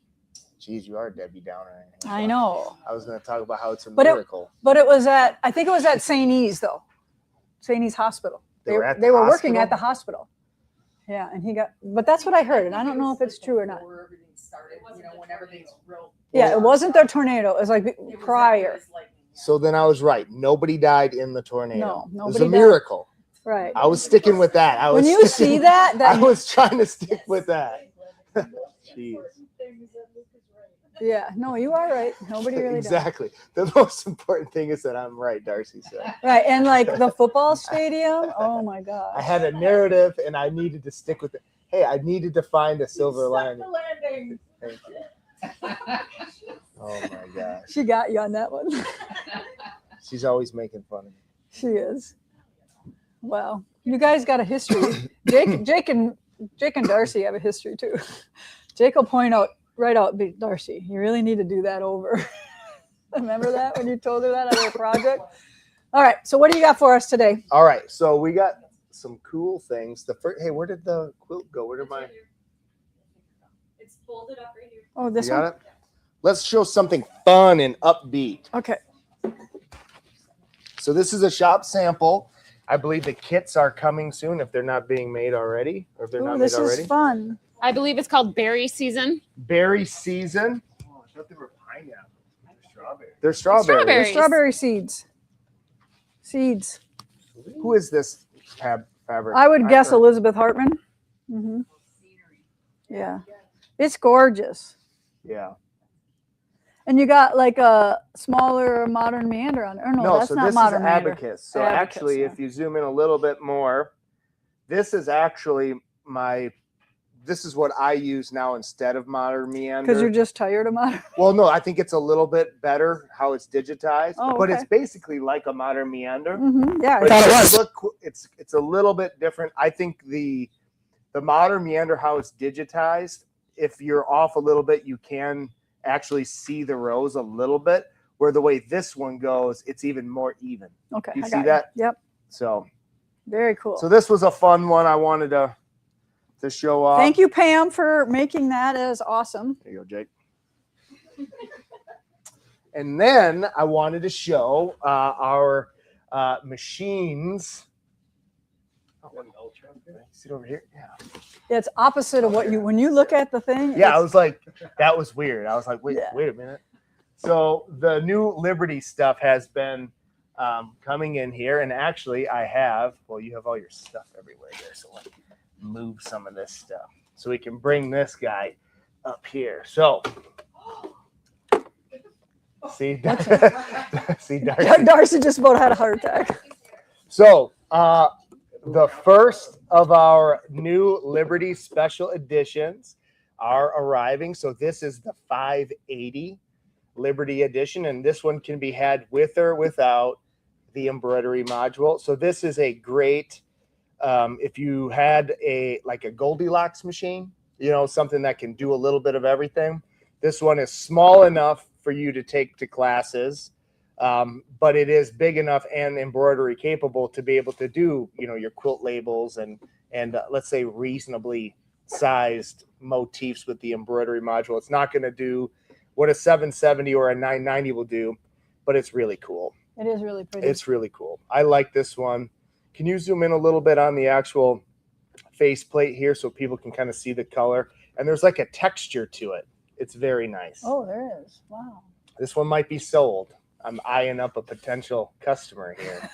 Jeez, you are a Debbie Downer. I know. I was going to talk about how it's a But miracle. it was I think it was at St. E's though. St. E's Hospital. They were at the they were working hospital? at the hospital. Yeah, and but that's what I heard, and I don't know if it's true or not. Before everything started, when everything's real. Yeah, it wasn't the tornado. It was like prior. So then I was right. Nobody died in the tornado. No, It was nobody a died. miracle. Right. I was sticking with that. When you see that I was trying to stick with that. Jeez. Yeah, no, you are right. Nobody really died. Exactly. The most important thing is that I'm right, Darcy said. Right, and like the football stadium. Oh my God. I had a narrative and I needed to stick with it. Hey, I needed to find a silver lining. landing. Thank you. Oh my gosh. She got you on that one. She's always making fun of me. She is. Well, you guys got a history. Jake and Darcy have a history too. Jake will point out Darcy, you really need to do that over. Remember that when you told her that on your project? All right. So what do you got for us today? All right. So we got some cool things. Hey, where did the quilt go? Where did my? It's folded up right here. Oh, this You got one? it? Let's show something fun and upbeat. Okay. So this is a shop sample. I believe the kits are coming soon if they're not being made already, or if they're Oh, not this made already. is fun. I believe it's called berry season. Berry season. Oh, I thought they were pineapples. They're strawberries. They're strawberries. They're strawberry seeds. Seeds. Who is this fabric? I would guess heard- Elizabeth Hartman. Yeah, it's gorgeous. Yeah. And you got like a smaller modern meander on. Or no, that's so not this modern is meander. abacus. So Abacus, actually, yeah. if you zoom in a little bit more, this is actually this is what I use now instead of modern meander. Because you're just tired of modern. Well, no, I think it's a little bit better how it's digitized, Oh, but okay. it's basically like a modern meander. Yeah, I But thought it was. it's a little bit different. I think the modern meander, how it's digitized, if you're off a little bit, you can actually see the rows a little bit. Where the way this one goes, it's even more even. Okay, You I see got that? Yep. So very cool. So this was a fun one. I wanted to show off. Thank you, Pam, for making that as awesome. There you go, Jake. And then I wanted to show our machines. See it over here? Yeah. Yeah, it's opposite of what you, when you look at the thing. Yeah, I it's- was like, that was weird. I was like, wait Yeah. a minute. So the new Liberty stuff has been coming in here. And actually I have, well, you have all your stuff everywhere here. So let me move some of this stuff so we can bring this guy up here. So see, see, Darcy. Darcy just about had a heart attack. So the first of our new Liberty special editions are arriving. So this is the 580 Liberty edition, and this one can be had with or without the embroidery module. So this is a great, if you had a Goldilocks machine, you know, something that can do a little bit of everything. This one is small enough for you to take to classes, but it is big enough and embroidery capable to be able to do, you know, your quilt labels and let's say reasonably sized motifs with the embroidery module. It's not going to do what a 770 or a 990 will do, but it's really cool. It is really pretty. It's really cool. I like this one. Can you zoom in a little bit on the actual faceplate here so people can kind of see the color? And there's like a texture to it. It's very nice. Oh, there is. Wow. This one might be sold. I'm eyeing up a potential customer here.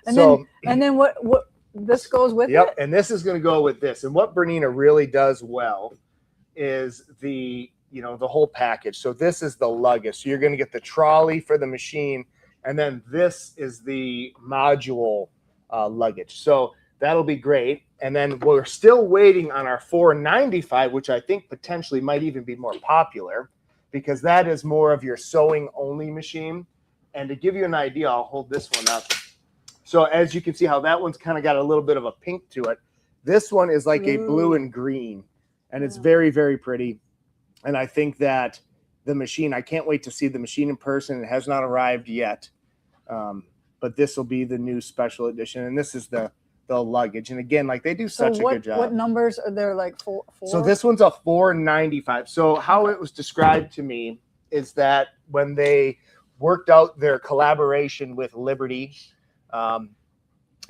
And then what this goes with Yep, it? and this is going to go with this. And what Bernina really does well is the whole package. So this is the luggage. So you're going to get the trolley for the machine, and then this is the module luggage. So that'll be great. And then we're still waiting on our 495, which I think potentially might even be more popular because that is more of your sewing only machine. And to give you an idea, I'll hold this one up. So as you can see how that one's kind of got a little bit of a pink to it. This one is like a blue and green, and it's very, very pretty. And I think that the machine, I can't wait to see the machine in person. It has not arrived yet, but this will be the new special edition. And this is the luggage. And again, like they do such a good job. What numbers are there? Like four? So this one's a 495. So how it was described to me is that when they worked out their collaboration with Liberty,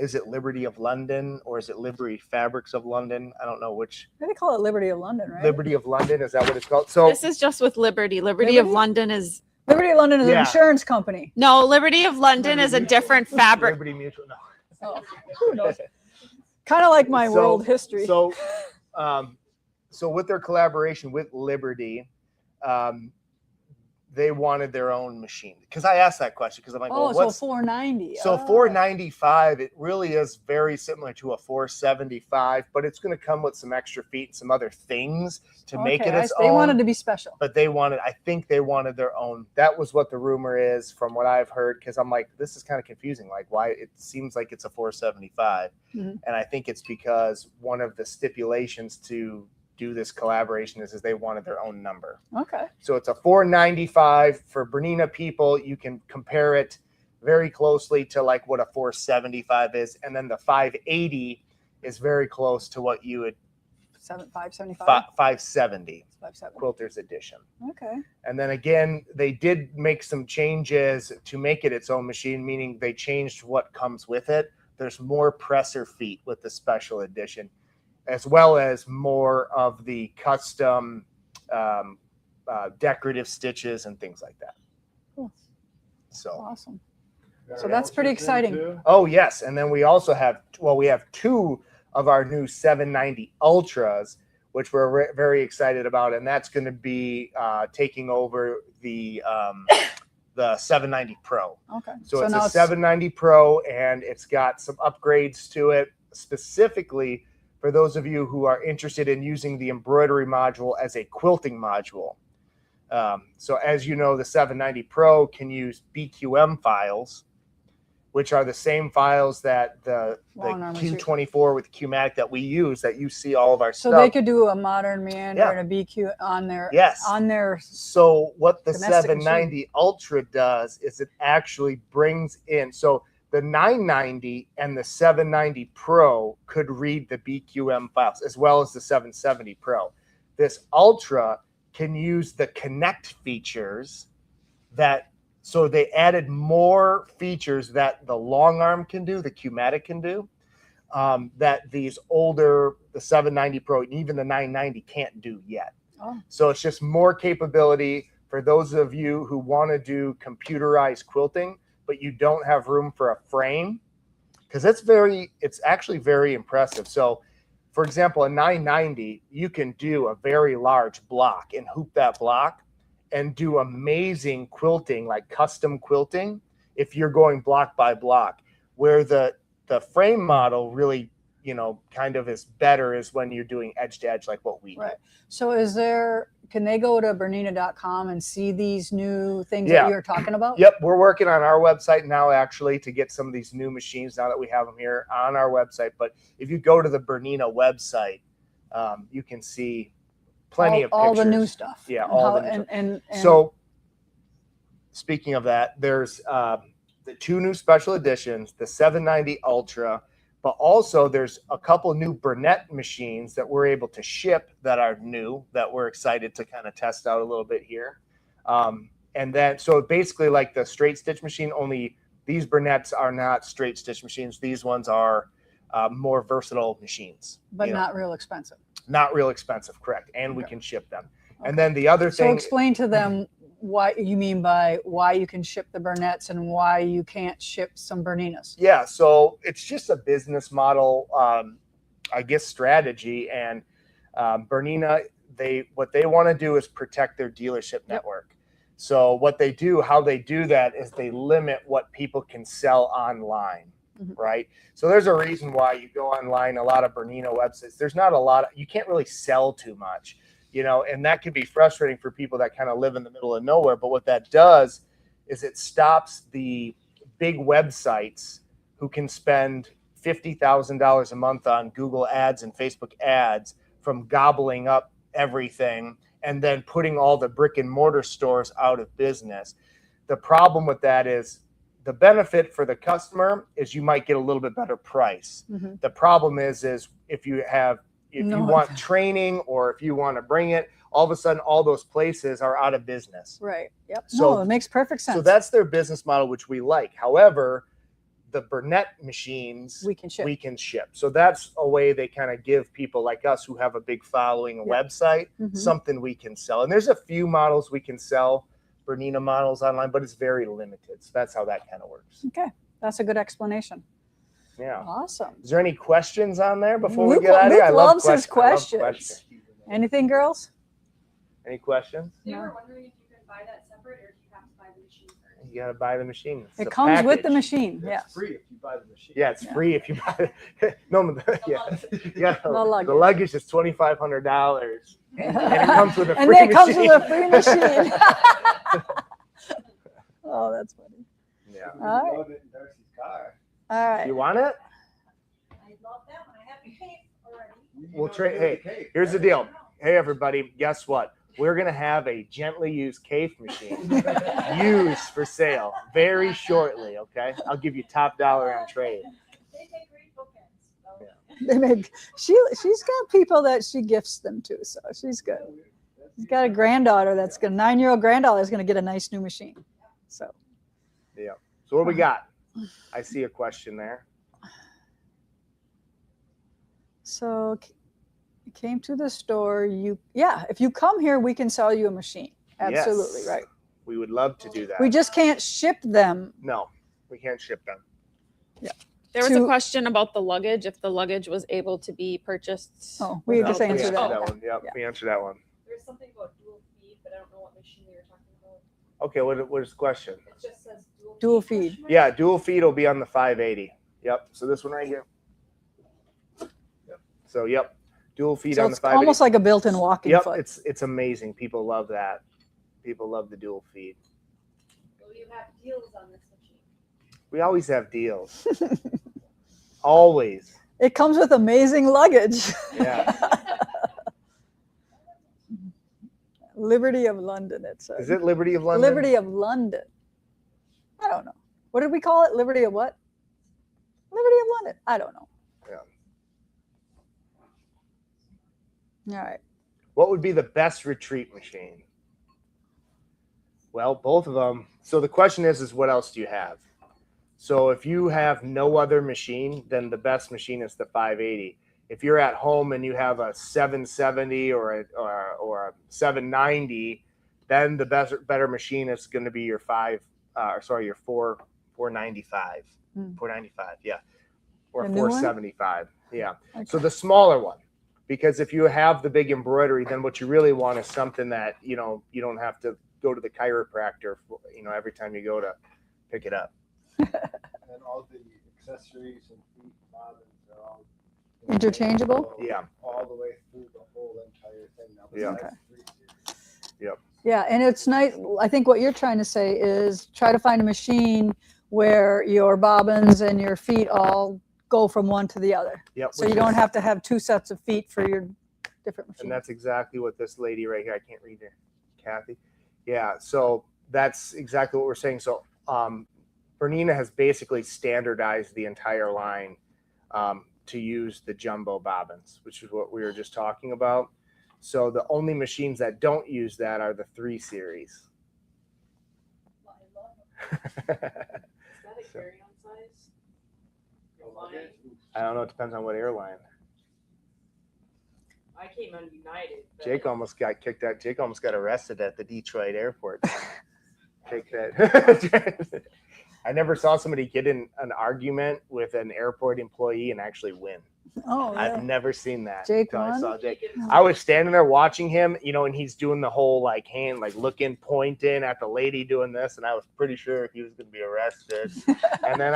is it Liberty of London or is it Liberty Fabrics of London? I don't know which. They call it Liberty of London, right? Liberty of London, is that what it's called? So This is just with Liberty. Liberty of London is Liberty of London is Yeah. an insurance company. no. Liberty of London is a different fabric. Liberty Mutual. No. Oh, who knows? Kind of like my world history. So with their collaboration with Liberty, they wanted their own machine. Because I asked that question because I'm like, oh, well, so what's 490. So 495, it really is very similar to a 475, but it's going to come with some extra feet and some other things to make it its own. They wanted to be special. But I think they wanted their own. That was what the rumor is from what I've heard, because I'm like, this is kind of confusing. Like, why it seems like it's a 475. Mhm. And I think it's because one of the stipulations to do this collaboration is they wanted their own number. Okay. So it's a 495 for Bernina people. You can compare it very closely to like what a 475 is. And then the 580 is very close to what you would 575. 570 570. Quilters edition. Okay. And then again, they did make some changes to make it its own machine, meaning they changed what comes with it. There's more presser feet with the special edition, as well as more of the custom decorative stitches and things like that. Cool. So Awesome. So that's pretty exciting. Oh yes, and then we also have we have 2 of our new 790 Ultras, which we're very excited about, and that's going to be taking over the 790 Pro. Okay. So it's a 790 Pro, and it's got some upgrades to it, specifically for those of you who are interested in using the embroidery module as a quilting module. So as you know, the 790 Pro can use BQM files, which are the same files that the Q24 with Qmatic that we use, that you see all of our stuff. So they could do a modern meander and a BQ on their on their. So what the domestic 790 machine. Ultra does is it actually brings in, so the 990 and the 790 Pro could read the BQM files as well as the 770 Pro. This Ultra can use the connect features that. So they added more features that the long arm can do, the Qmatic can do, that these older, the 790 Pro, and even the 990 can't do yet. Oh. So it's just more capability for those of you who want to do computerized quilting, but you don't have room for a frame, because it's actually very impressive. So for example, a 990, you can do a very large block and hoop that block and do amazing quilting, like custom quilting, if you're going block by block. Where the frame model really, kind of is better is when you're doing edge to edge, like what we do. Right. So can they go to Bernina.com and see these new things that you're talking about? Yep. We're working on our website now, actually, to get some of these new machines now that we have them here on our website. But if you go to the Bernina website, you can see plenty of pictures. All the new stuff. Yeah, and so speaking of that, there's the 2 new special editions, the 790 Ultra, but also there's a couple new Burnett machines that we're able to ship that are new, that we're excited to kind of test out a little bit here. And then, so basically like the straight stitch machine, only these Burnett's are not straight stitch machines. These ones are more versatile machines. But not real expensive. Not real expensive, correct. And we can ship them. Okay. And then the other thing. So explain to them what you mean by why you can ship the Burnett's and why you can't ship some Berninas. Yeah, so it's just a business model, I guess, strategy. And Bernina, what they want to do is protect their dealership network. So what they do, how they do that is they limit what people can sell online. Right. So there's a reason why you go online, a lot of Bernina websites, there's not a lot, you can't really sell too much, and that can be frustrating for people that kind of live in the middle of nowhere. But what that does is it stops the big websites who can spend $50,000 a month on Google ads and Facebook ads from gobbling up everything and then putting all the brick and mortar stores out of business. The problem with that is, the benefit for the customer is you might get a little bit better price. The problem is if you want training or if you want to bring it, all of a sudden all those places are out of business. Right. Yep. So it makes perfect sense. So that's their business model, which we like. However, the Burnett machines we can ship. So that's a way they kind of give people like us who have a big following, a website, something we can sell. And there's a few models we can sell, Bernina models online, but it's very limited. So that's how that kind of works. Okay. That's a good explanation. Yeah. Awesome. Is there any questions on there before Luke, we get out of here? I love his questions. questions. Anything, girls? Any questions? They were wondering if you could buy that separate or if you have to buy the machine first. You got to buy the machine. It comes with the machine. It's free if you buy the machine. Yeah, it's free if you buy it. The luggage is $2,500. And it comes with a free machine. Comes with a free machine. Oh, that's funny. Yeah. All right. All right. You want it? I love that one. I have the cake already. We'll trade. Hey, here's the deal. Hey, everybody, guess what? We're going to have a gently used cave machine used for sale very shortly, okay? I'll give you top dollar on trade. They make great bookends. So. They make she's got people that she gifts them to, so she's good. She's got a granddaughter that's got a 9-year-old granddaughter that's going to get a nice new machine. So yeah. So what we got? I see a question there. So you came to the store. If you come here, we can sell you a machine. Absolutely, yes. Right. We would love to do that. We just can't ship them. No. We can't ship them. There was a question about the luggage, if the luggage was able to be purchased. Oh, we just we answered that. one. Yep, we answered that one. There's something about dual feed, but I don't know what machine you're talking about. Okay, what is the question? It just says Dual feed. Yeah, dual feed will be on the 580. Yep. So this one right here. Yep. So yep, dual feed So on the it's 580. almost like a built-in walking Yep, foot. it's amazing. People love that. People love the dual feed. Will you have deals on this machine? We always have deals. Always. It comes with amazing luggage. Yeah. Liberty of London, it says. Is it Liberty of London? Liberty of London. I don't know. What did we call it? Liberty of what? Liberty of London. I don't know. Yeah. All right. What would be the best retreat machine? Well, both of them. So the question is what else do you have? So if you have no other machine, then the best machine is the 580. If you're at home and you have a 770 or a 790, then the better machine is going to be your 495. 495, yeah. Or The new one? 475. Yeah. Okay. So the smaller one. Because if you have the big embroidery, then what you really want is something that, you don't have to go to the chiropractor, every time you go to pick it up. And all the accessories and feet bobbins are all Interchangeable? Yeah. all the way through the whole entire thing. Now, Yeah. besides 3 series. Yep. Yeah, and it's nice. I think what you're trying to say is try to find a machine where your bobbins and your feet all go from one to the other. Yep. So you don't have to have 2 sets of feet for your different machines. And that's exactly what this lady right here, I can't read her, Kathy. Yeah, so that's exactly what we're saying. So Bernina has basically standardized the entire line to use the jumbo bobbins, which is what we were just talking about. So the only machines that don't use that are the 3 series. Is that a carry-on size? I don't know. It depends on what airline. I came on United. but- Jake almost got kicked out. Jake almost got arrested at the Detroit airport. Take that. I never saw somebody get in an argument with an airport employee and actually win. Oh, I've yeah. never seen that. Jake until I won? saw Jake. I was standing there watching him, and he's doing the whole hand, looking, pointing at the lady doing this, and I was pretty sure he was going to be arrested. and then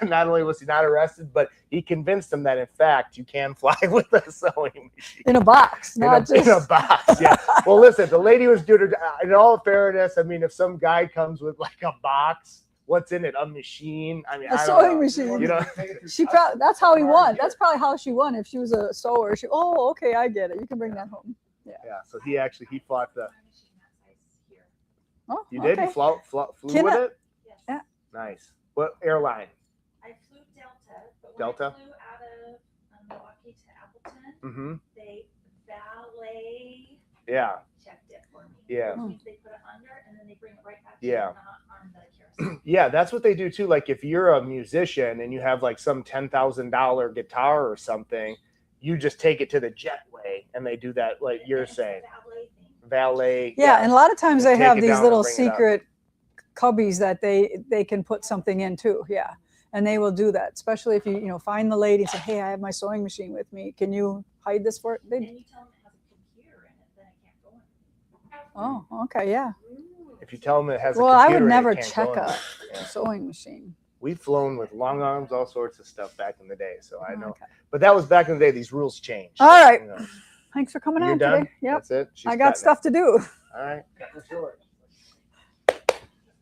not only was he not arrested, but he convinced him that in fact you can fly with a sewing machine In a box, not just in a box. Yeah. Well, listen, the lady was doing it. In all fairness, I mean, if some guy comes with a box. What's in it? A machine? I mean, a I don't sewing know. machine. She probably that's how he won. That's probably how she won. If she was a sewer, okay, I get it. You can bring that home. Yeah. Yeah. So he fought the. Oh, You did? okay. You flew Can with I- it? Yeah. Nice. What airline? I flew Delta, but when Delta? I flew out of Milwaukee to Appleton, Mm-hmm. they valet Yeah. checked it for me. Yeah. Which means they put it under and then they bring it right back to Yeah. you, not on the carousel. Yeah, that's what they do too. Like if you're a musician and you have some $10,000 guitar or something, you just take it to the jetway and they do that like you're saying. Valet. Yeah, and a lot of times And they take have it these down little and bring it up. secret cubbies that they can put something in too. Yeah, and they will do that, especially if you find the lady and say, "Hey, I have my sewing machine with me. Can you hide this for?" And you tell them it has a computer in it, then it can't go in. Oh, okay, yeah. If you tell them it has Well, a I computer, would it never can't check go in a there. Yeah. sewing machine. We've flown with long arms, all sorts of stuff back in the day, so I know. Okay. But that was back in the day. These rules changed. All right. You know. Thanks for coming You're on done? today. Yep. That's it? She's I got cutting it. stuff to do. All right.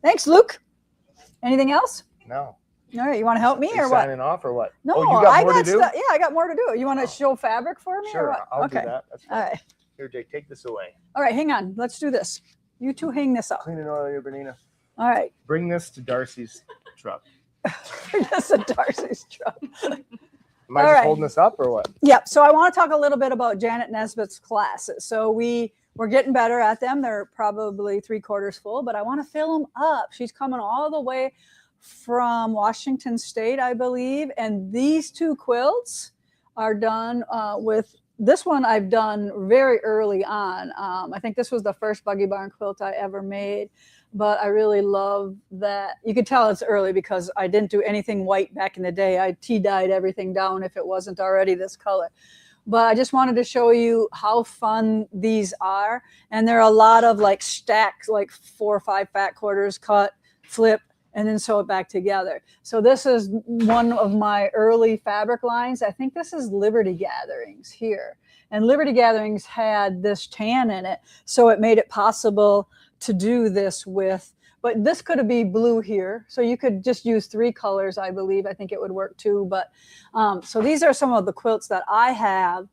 Thanks, Luke. Anything else? No. All right, you want to help me Are you or what? signing off or what? No, Oh, you got I more got to do? stuff. Yeah, I got more to do. You want to show fabric for me or Sure, what? I'll okay. do that. That's All fine. right. Here, Jake, take this away. All right, hang on. Let's do this. You two hang this up. Clean it all your Bernina. All right. Bring this to Darcy's truck. That's a Darcy's truck. Am I All just right. holding this up or what? Yep. So I want to talk a little bit about Janet Nesbitt's classes. So we're getting better at them. They're probably 3/4 full, but I want to fill them up. She's coming all the way from Washington State, I believe. And these 2 quilts are done with this one I've done very early on. I think this was the first Buggy Barn quilt I ever made, but I really love that. You could tell it's early because I didn't do anything white back in the day. I tea dyed everything down if it wasn't already this color. But I just wanted to show you how fun these are. And there are a lot of like stacks, like 4 or 5 fat quarters, cut, flip, and then sew it back together. So this is one of my early fabric lines. I think this is Liberty Gatherings here. And Liberty Gatherings had this tan in it, so it made it possible to do this with, but this could be blue here. So you could just use 3 colors, I believe. I think it would work too. But so these are some of the quilts that I have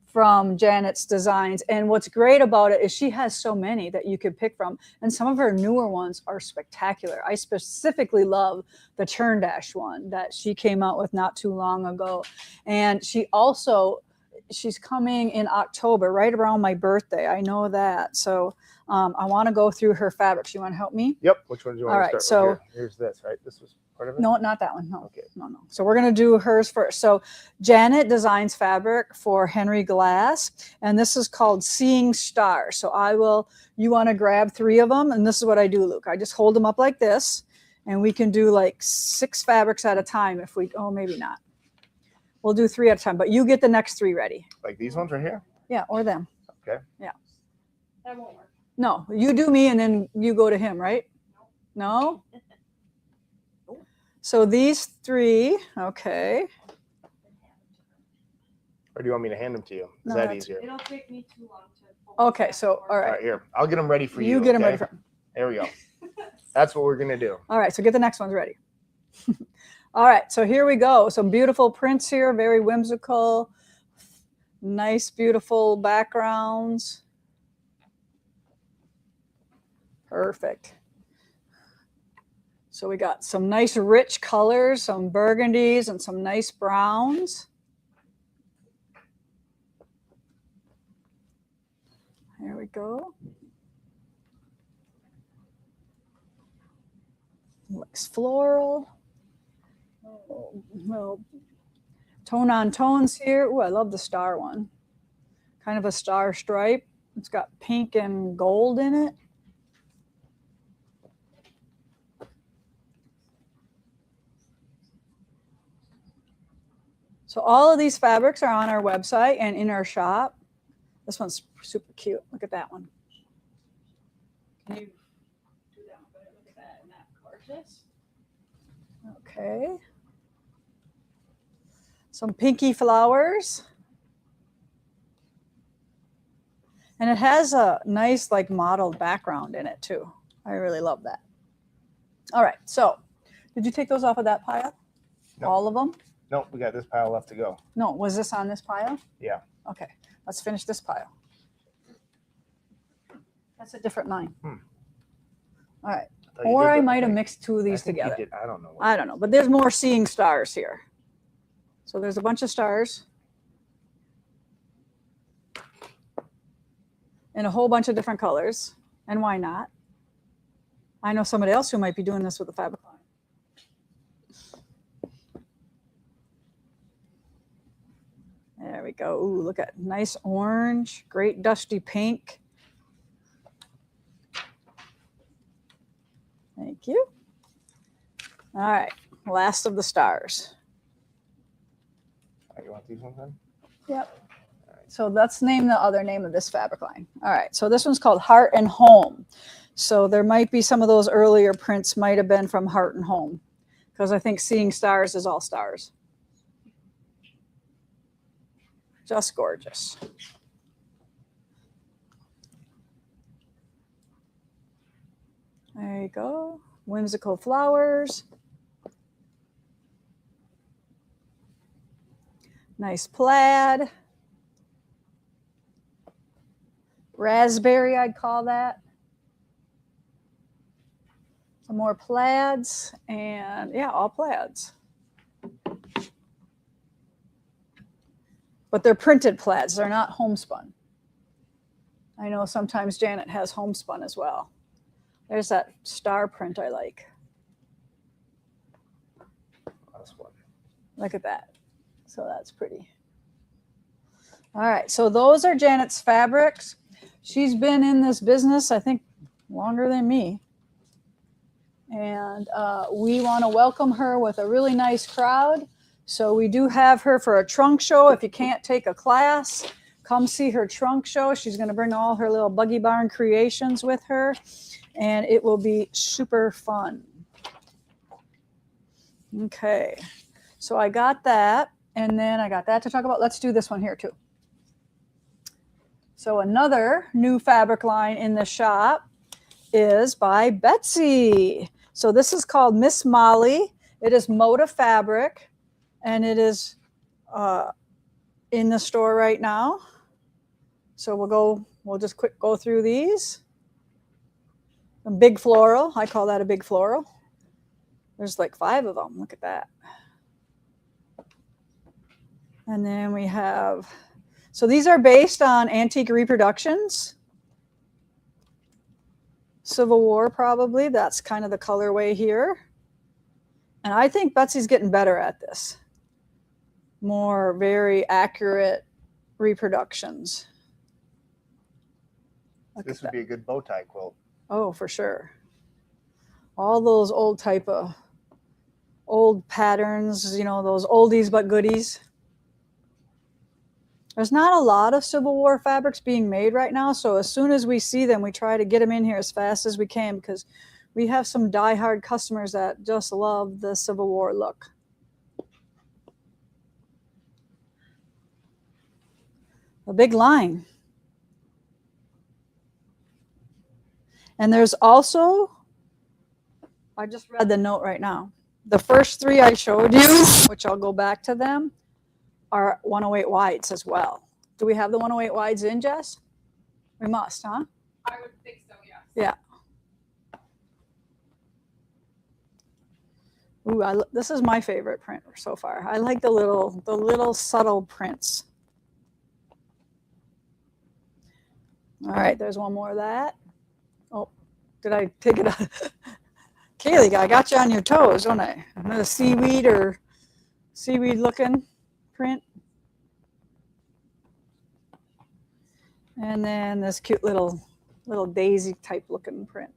from Janet's designs. And what's great about it is she has so many that you could pick from. And some of her newer ones are spectacular. I specifically love the Churn Dash one that she came out with not too long ago. And she's coming in October, right around my birthday. I know that. So I want to go through her fabrics. You want to help me? Yep. Which one do you want All to right, start with? so Here's this, right? This was part of it? No, not that one. No. Okay. No. So we're going to do hers first. So Janet designs fabric for Henry Glass, and this is called Seeing Stars. So you want to grab 3 of them, and this is what I do, Luke. I just hold them up like this, and we can do like 6 fabrics at a time if maybe not. We'll do 3 at a time, but you get the next 3 ready. Like these ones right here? Yeah, or them. Okay. Yeah. That won't work. No, you do me, and then you go to him, right? No? So these 3, okay. Or do you want me to hand them to you? Is No, that that's- easier? It'll take me too long to. Okay, so all All right. right, here. I'll get them ready for you. You get them okay? ready for. There we go. That's what we're going to do. All right, so get the next ones ready. All right, so here we go. Some beautiful prints here, very whimsical, nice, beautiful backgrounds. Perfect. So we got some nice rich colors, some burgundies and some nice browns. There we go. Looks floral. Well, tone on tones here. Oh, I love the star one. Kind of a star stripe. It's got pink and gold in it. So all of these fabrics are on our website and in our shop. This one's super cute. Look at that one. Can you do that one better? Look at that. Isn't that gorgeous? Okay. Some pinky flowers. And it has a nice like mottled background in it too. I really love that. All right, so did you take those off of that pile? No. All of them? No, we got this pile left to go. No, was this on this pile? Yeah. Okay, let's finish this pile. That's a different line. All right. thought you Or did I the- might have mixed 2 of I these think you together. did. I don't know. I don't know, but there's more seeing stars here. So there's a bunch of stars. In a whole bunch of different colors. And why not? I know somebody else who might be doing this with a fabric line. There we go. Ooh, look at nice orange, great dusty pink. Thank you. All right, last of the stars. You want these ones then? Yep. So let's name the other name of this fabric line. All right, so this one's called Heart and Home. So there might be some of those earlier prints might have been from Heart and Home because I think Seeing Stars is all stars. Just gorgeous. There you go. Whimsical flowers. Nice plaid. Raspberry, I'd call that. Some more plaids, and yeah, all plaids. But they're printed plaids, they're not homespun. I know sometimes Janet has homespun as well. There's that star print I like. Last one. Look at that. So that's pretty. All right, so those are Janet's fabrics. She's been in this business, I think, longer than me. And we want to welcome her with a really nice crowd. So we do have her for a trunk show. If you can't take a class, come see her trunk show. She's going to bring all her little buggy barn creations with her, and it will be super fun. Okay, so I got that, and then I got that to talk about. Let's do this one here too. So another new fabric line in the shop is by Betsy. So this is called Miss Molly. It is Moda fabric, and it is in the store right now. So we'll just quick go through these. A big floral, I call that a big floral. There's like 5 of them, look at that. And then we have, so these are based on antique reproductions. Civil War, probably. That's kind of the colorway here. And I think Betsy's getting better at this. More very accurate reproductions. This would be a good bow tie quilt. Oh, for sure. All those old type of old patterns, you know, those oldies but goodies. There's not a lot of Civil War fabrics being made right now, so as soon as we see them, we try to get them in here as fast as we can because we have some die-hard customers that just love the Civil War look. A big line. And there's also, I just read the note right now. The first 3 I showed you, which I'll go back to them, are 108 wides as well. Do we have the 108 wides in, Jess? We must, huh? I would think so, yes. Yeah. Ooh, this is my favorite print so far. I like the little subtle prints. All right, there's one more of that. Oh, did I pick it up? Kaylee, I got you on your toes, don't I? Another seaweed or seaweed looking print. And then this cute little daisy type looking print.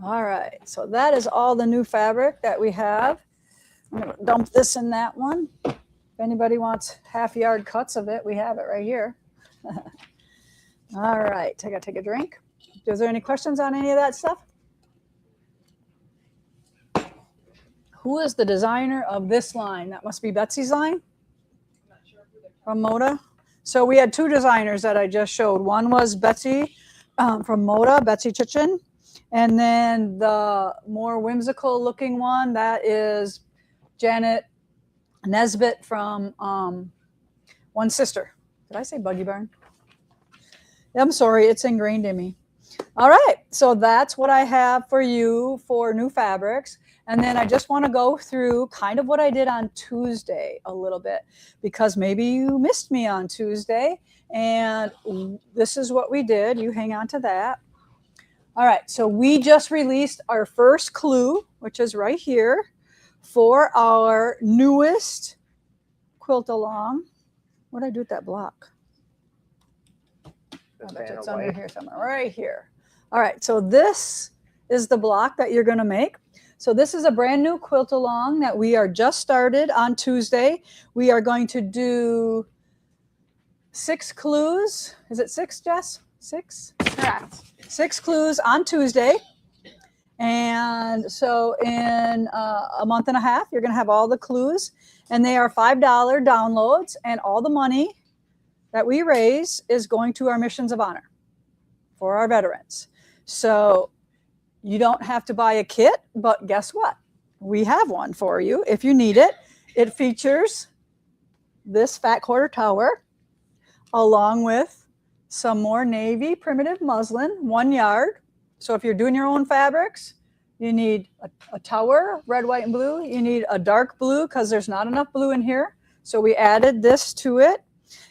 All right, so that is all the new fabric that we have. I'm gonna dump this in that one. If anybody wants half-yard cuts of it, we have it right here. All right, I gotta take a drink. Is there any questions on any of that stuff? Who is the designer of this line? That must be Betsy's line from Moda. So we had 2 designers that I just showed. One was Betsy from Moda, Betsy Chichin. And then the more whimsical looking one, that is Janet Nesbitt from One Sister. Did I say Buggy Barn? I'm sorry, it's ingrained in me. All right, so that's what I have for you for new fabrics. And then I just want to go through kind of what I did on Tuesday a little bit, because maybe you missed me on Tuesday. And this is what we did. You hang on to that. All right, so we just released our first clue, which is right here, for our newest quilt along. What did I do with that block? I bet it's under here somewhere, right here. All right, so this is the block that you're going to make. So this is a brand new quilt along that we are just started on Tuesday. We are going to do 6 clues. Is it 6, Jess? 6? Correct. 6 clues on Tuesday. And so in a month and a half, you're going to have all the clues. And they are $5 downloads. And all the money that we raise is going to our missions of honor for our veterans. So you don't have to buy a kit, but guess what? We have one for you if you need it. It features this fat quarter tower along with some more navy primitive muslin, 1 yard. So if you're doing your own fabrics, you need a tower, red, white, and blue. You need a dark blue because there's not enough blue in here. So we added this to it.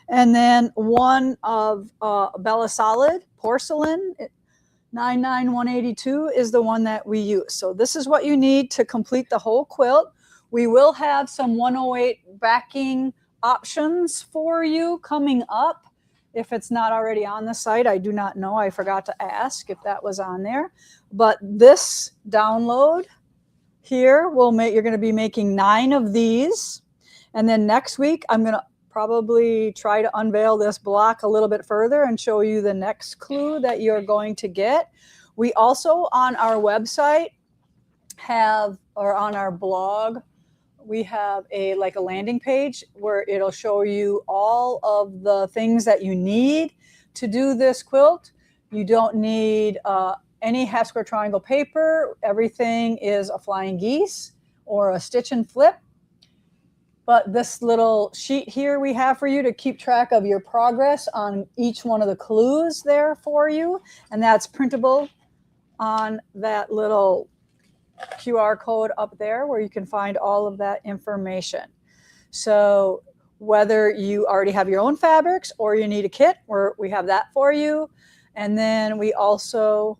And then one of Bella Solid porcelain, 99182 is the one that we use. So this is what you need to complete the whole quilt. We will have some 108 backing options for you coming up. If it's not already on the site, I do not know. I forgot to ask if that was on there. But this download here you're going to be making 9 of these. And then next week, I'm going to probably try to unveil this block a little bit further and show you the next clue that you're going to get. We also on our website or on our blog, we have a landing page where it'll show you all of the things that you need to do this quilt. You don't need any half square triangle paper. Everything is a flying geese or a stitch and flip. But this little sheet here we have for you to keep track of your progress on each one of the clues there for you. And that's printable on that little QR code up there where you can find all of that information. So whether you already have your own fabrics or you need a kit, we have that for you. And then we also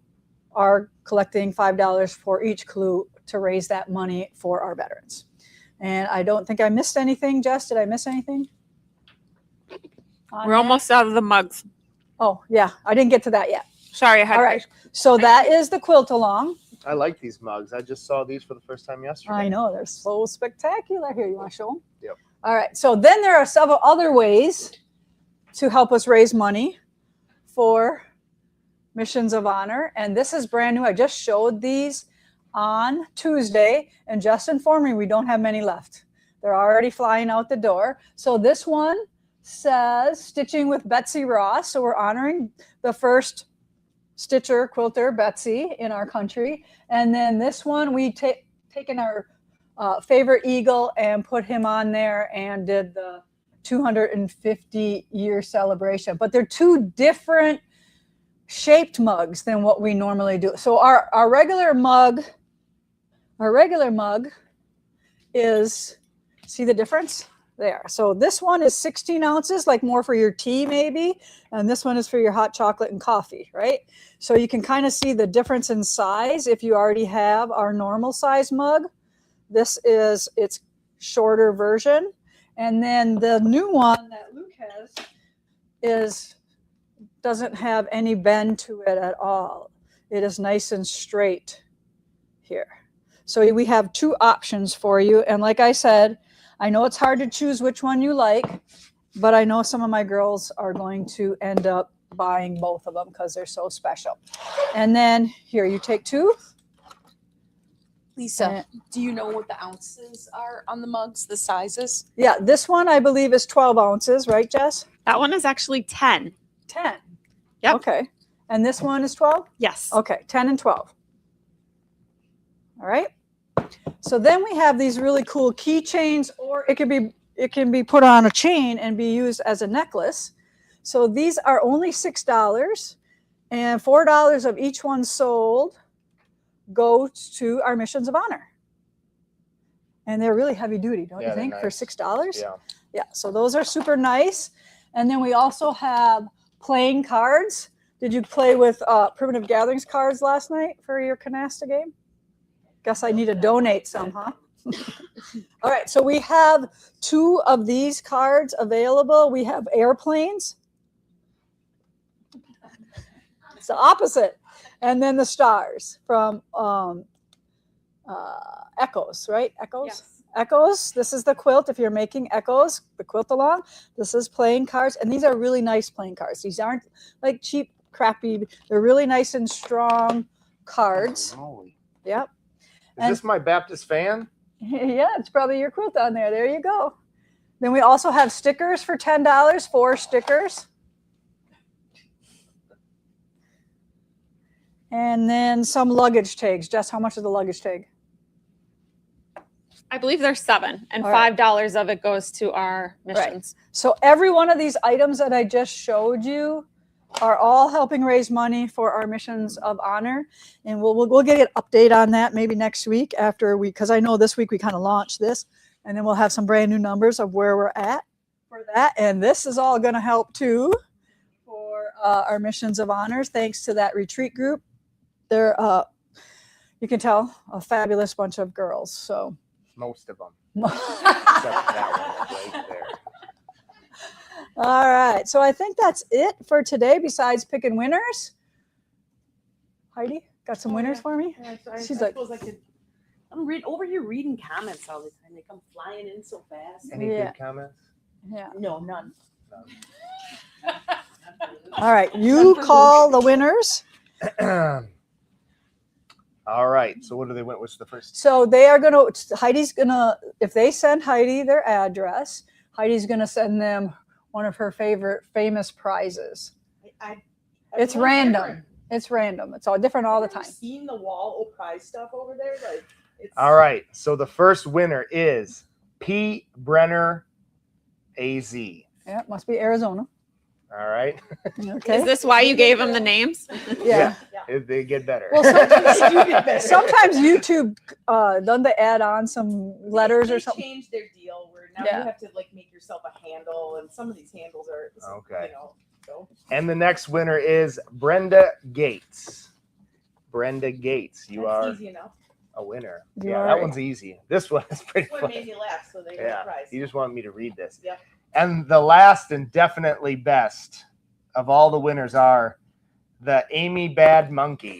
are collecting $5 for each clue to raise that money for our veterans. And I don't think I missed anything. Jess, did I miss anything? We're almost out of the mugs. Oh, yeah. I didn't get to that yet. Sorry, I had. All right. So that is the quilt along. I like these mugs. I just saw these for the first time yesterday. I know. They're so spectacular. Here, you want to show them? Yep. All right. So then there are several other ways to help us raise money for Missions of Honor. And this is brand new. I just showed these on Tuesday and just informed me we don't have many left. They're already flying out the door. So this one says Stitching with Betsy Ross. So we're honoring the first stitcher, quilter, Betsy, in our country. And then this one, we taken our favorite eagle and put him on there and did the 250-year celebration. But they're 2 different shaped mugs than what we normally do. So our regular mug is, see the difference? There. So this one is 16 ounces, like more for your tea maybe. And this one is for your hot chocolate and coffee, right? So you can kind of see the difference in size if you already have our normal size mug. This is its shorter version. And then the new one that Luke has doesn't have any bend to it at all. It is nice and straight here. So we have 2 options for you. And like I said, I know it's hard to choose which one you like, but I know some of my girls are going to end up buying both of them because they're so special. And then here, you take 2. Lisa, do you know what the ounces are on the mugs, the sizes? Yeah, this one I believe is 12 ounces, right, Jess? That one is actually 10. 10. Yep. Okay. And this one is 12? Yes. Okay, 10 and 12. All right. So then we have these really cool keychains, or it can be put on a chain and be used as a necklace. So these are only $6, and $4 of each one sold goes to our Missions of Honor. And they're really heavy duty, don't you think, nice. for $6? Yeah. Yeah, so those are super nice. And then we also have playing cards. Did you play with Primitive Gatherings cards last night for your canasta game? Guess I need to donate some, huh? All right, so we have 2 of these cards available. We have airplanes. It's the opposite. And then the stars from Echoes, right? Echoes? Yes. Echoes. This is the quilt. If you're making Echoes, the quilt along, this is playing cards. And these are really nice playing cards. These aren't like cheap, crappy. They're really nice and strong cards. Yep. Is this my Baptist fan? Yeah, it's probably your quilt on there. There you go. Then we also have stickers for $10, 4 stickers. And then some luggage tags. Jess, how much is the luggage tag? I believe there's 7, and All right. $5 of it goes to our missions. So every one of these items that I just showed you are all helping raise money for our Missions of Honor. And we'll get an update on that maybe next week after because I know this week we kind of launched this, and then we'll have some brand new numbers of where we're at for that. And this is all going to help too for our Missions of Honors, thanks to that retreat group. They're, you can tell, a fabulous bunch of girls. So most of them. Except that one right there. All right. So I think that's it for today besides picking winners. Heidi, got some winners for me? Yeah, She's I like, suppose I could. I'm over here reading comments all the time. They come flying in so fast. Any good comments? Yeah. No, none. All right. You call the winners. All right. So what do they went? What's the first? So they are going to, Heidi's going to, if they send Heidi their address, Heidi's going to send them one of her favorite famous prizes. It's random. Different. It's random. It's all different all the Have you time. seen the wall of prize stuff over there? Like, it's All right. So the first winner is P. Brenner AZ. Yeah, it must be Arizona. All right. Okay. Is this why you gave them the names? Yeah. They get better. Well, sometimes YouTube doesn't they add on some letters they or something? changed their deal where now Yeah. you have to like make yourself a handle, and some of these handles are Okay. You know, so. And the next winner is Brenda Gates. Brenda Gates, you That's are easy enough. a winner. You Yeah, are that right. one's easy. This one is pretty What fun. made me laugh? So they got Yeah, a prize. you just wanted me to read this. Yep. And the last and definitely best of all the winners are the Amy Bad Monkey.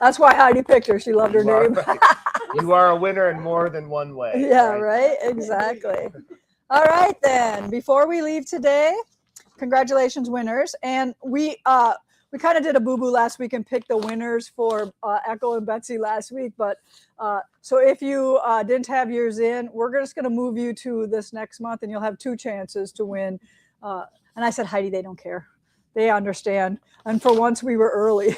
That's why Heidi picked her. She loved her You are name. right. You are a winner in more than one way. Yeah, right? Exactly. All right, then. Before we leave today, congratulations, winners. And we kind of did a boo-boo last week and picked the winners for Echo and Betsy last week. But so if you didn't have yours in, we're just going to move you to this next month, and you'll have 2 chances to win. And I said, Heidi, they don't care. They understand. And for once, we were early.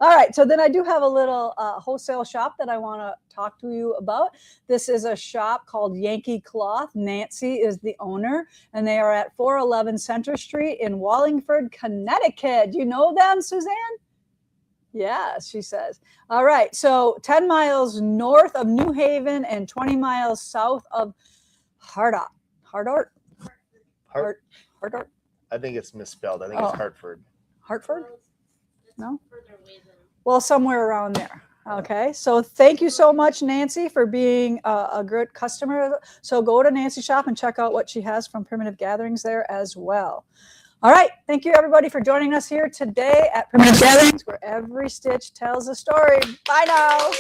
All right, so then I do have a little wholesale shop that I want to talk to you about. This is a shop called Yankee Cloth. Nancy is the owner, and they are at 411 Center Street in Wallingford, Connecticut. Do you know them, Suzanne? Yes, she says. All right, so 10 miles north of New Haven and 20 miles south of Hardart. I think it's misspelled. I think it's Hartford. Hartford? No? Well, somewhere around there. Okay. So thank you so much, Nancy, for being a good customer. So go to Nancy's shop and check out what she has from Primitive Gatherings there as well. All right. Thank you, everybody, for joining us here today at Primitive Gatherings, where every stitch tells a story. Bye now.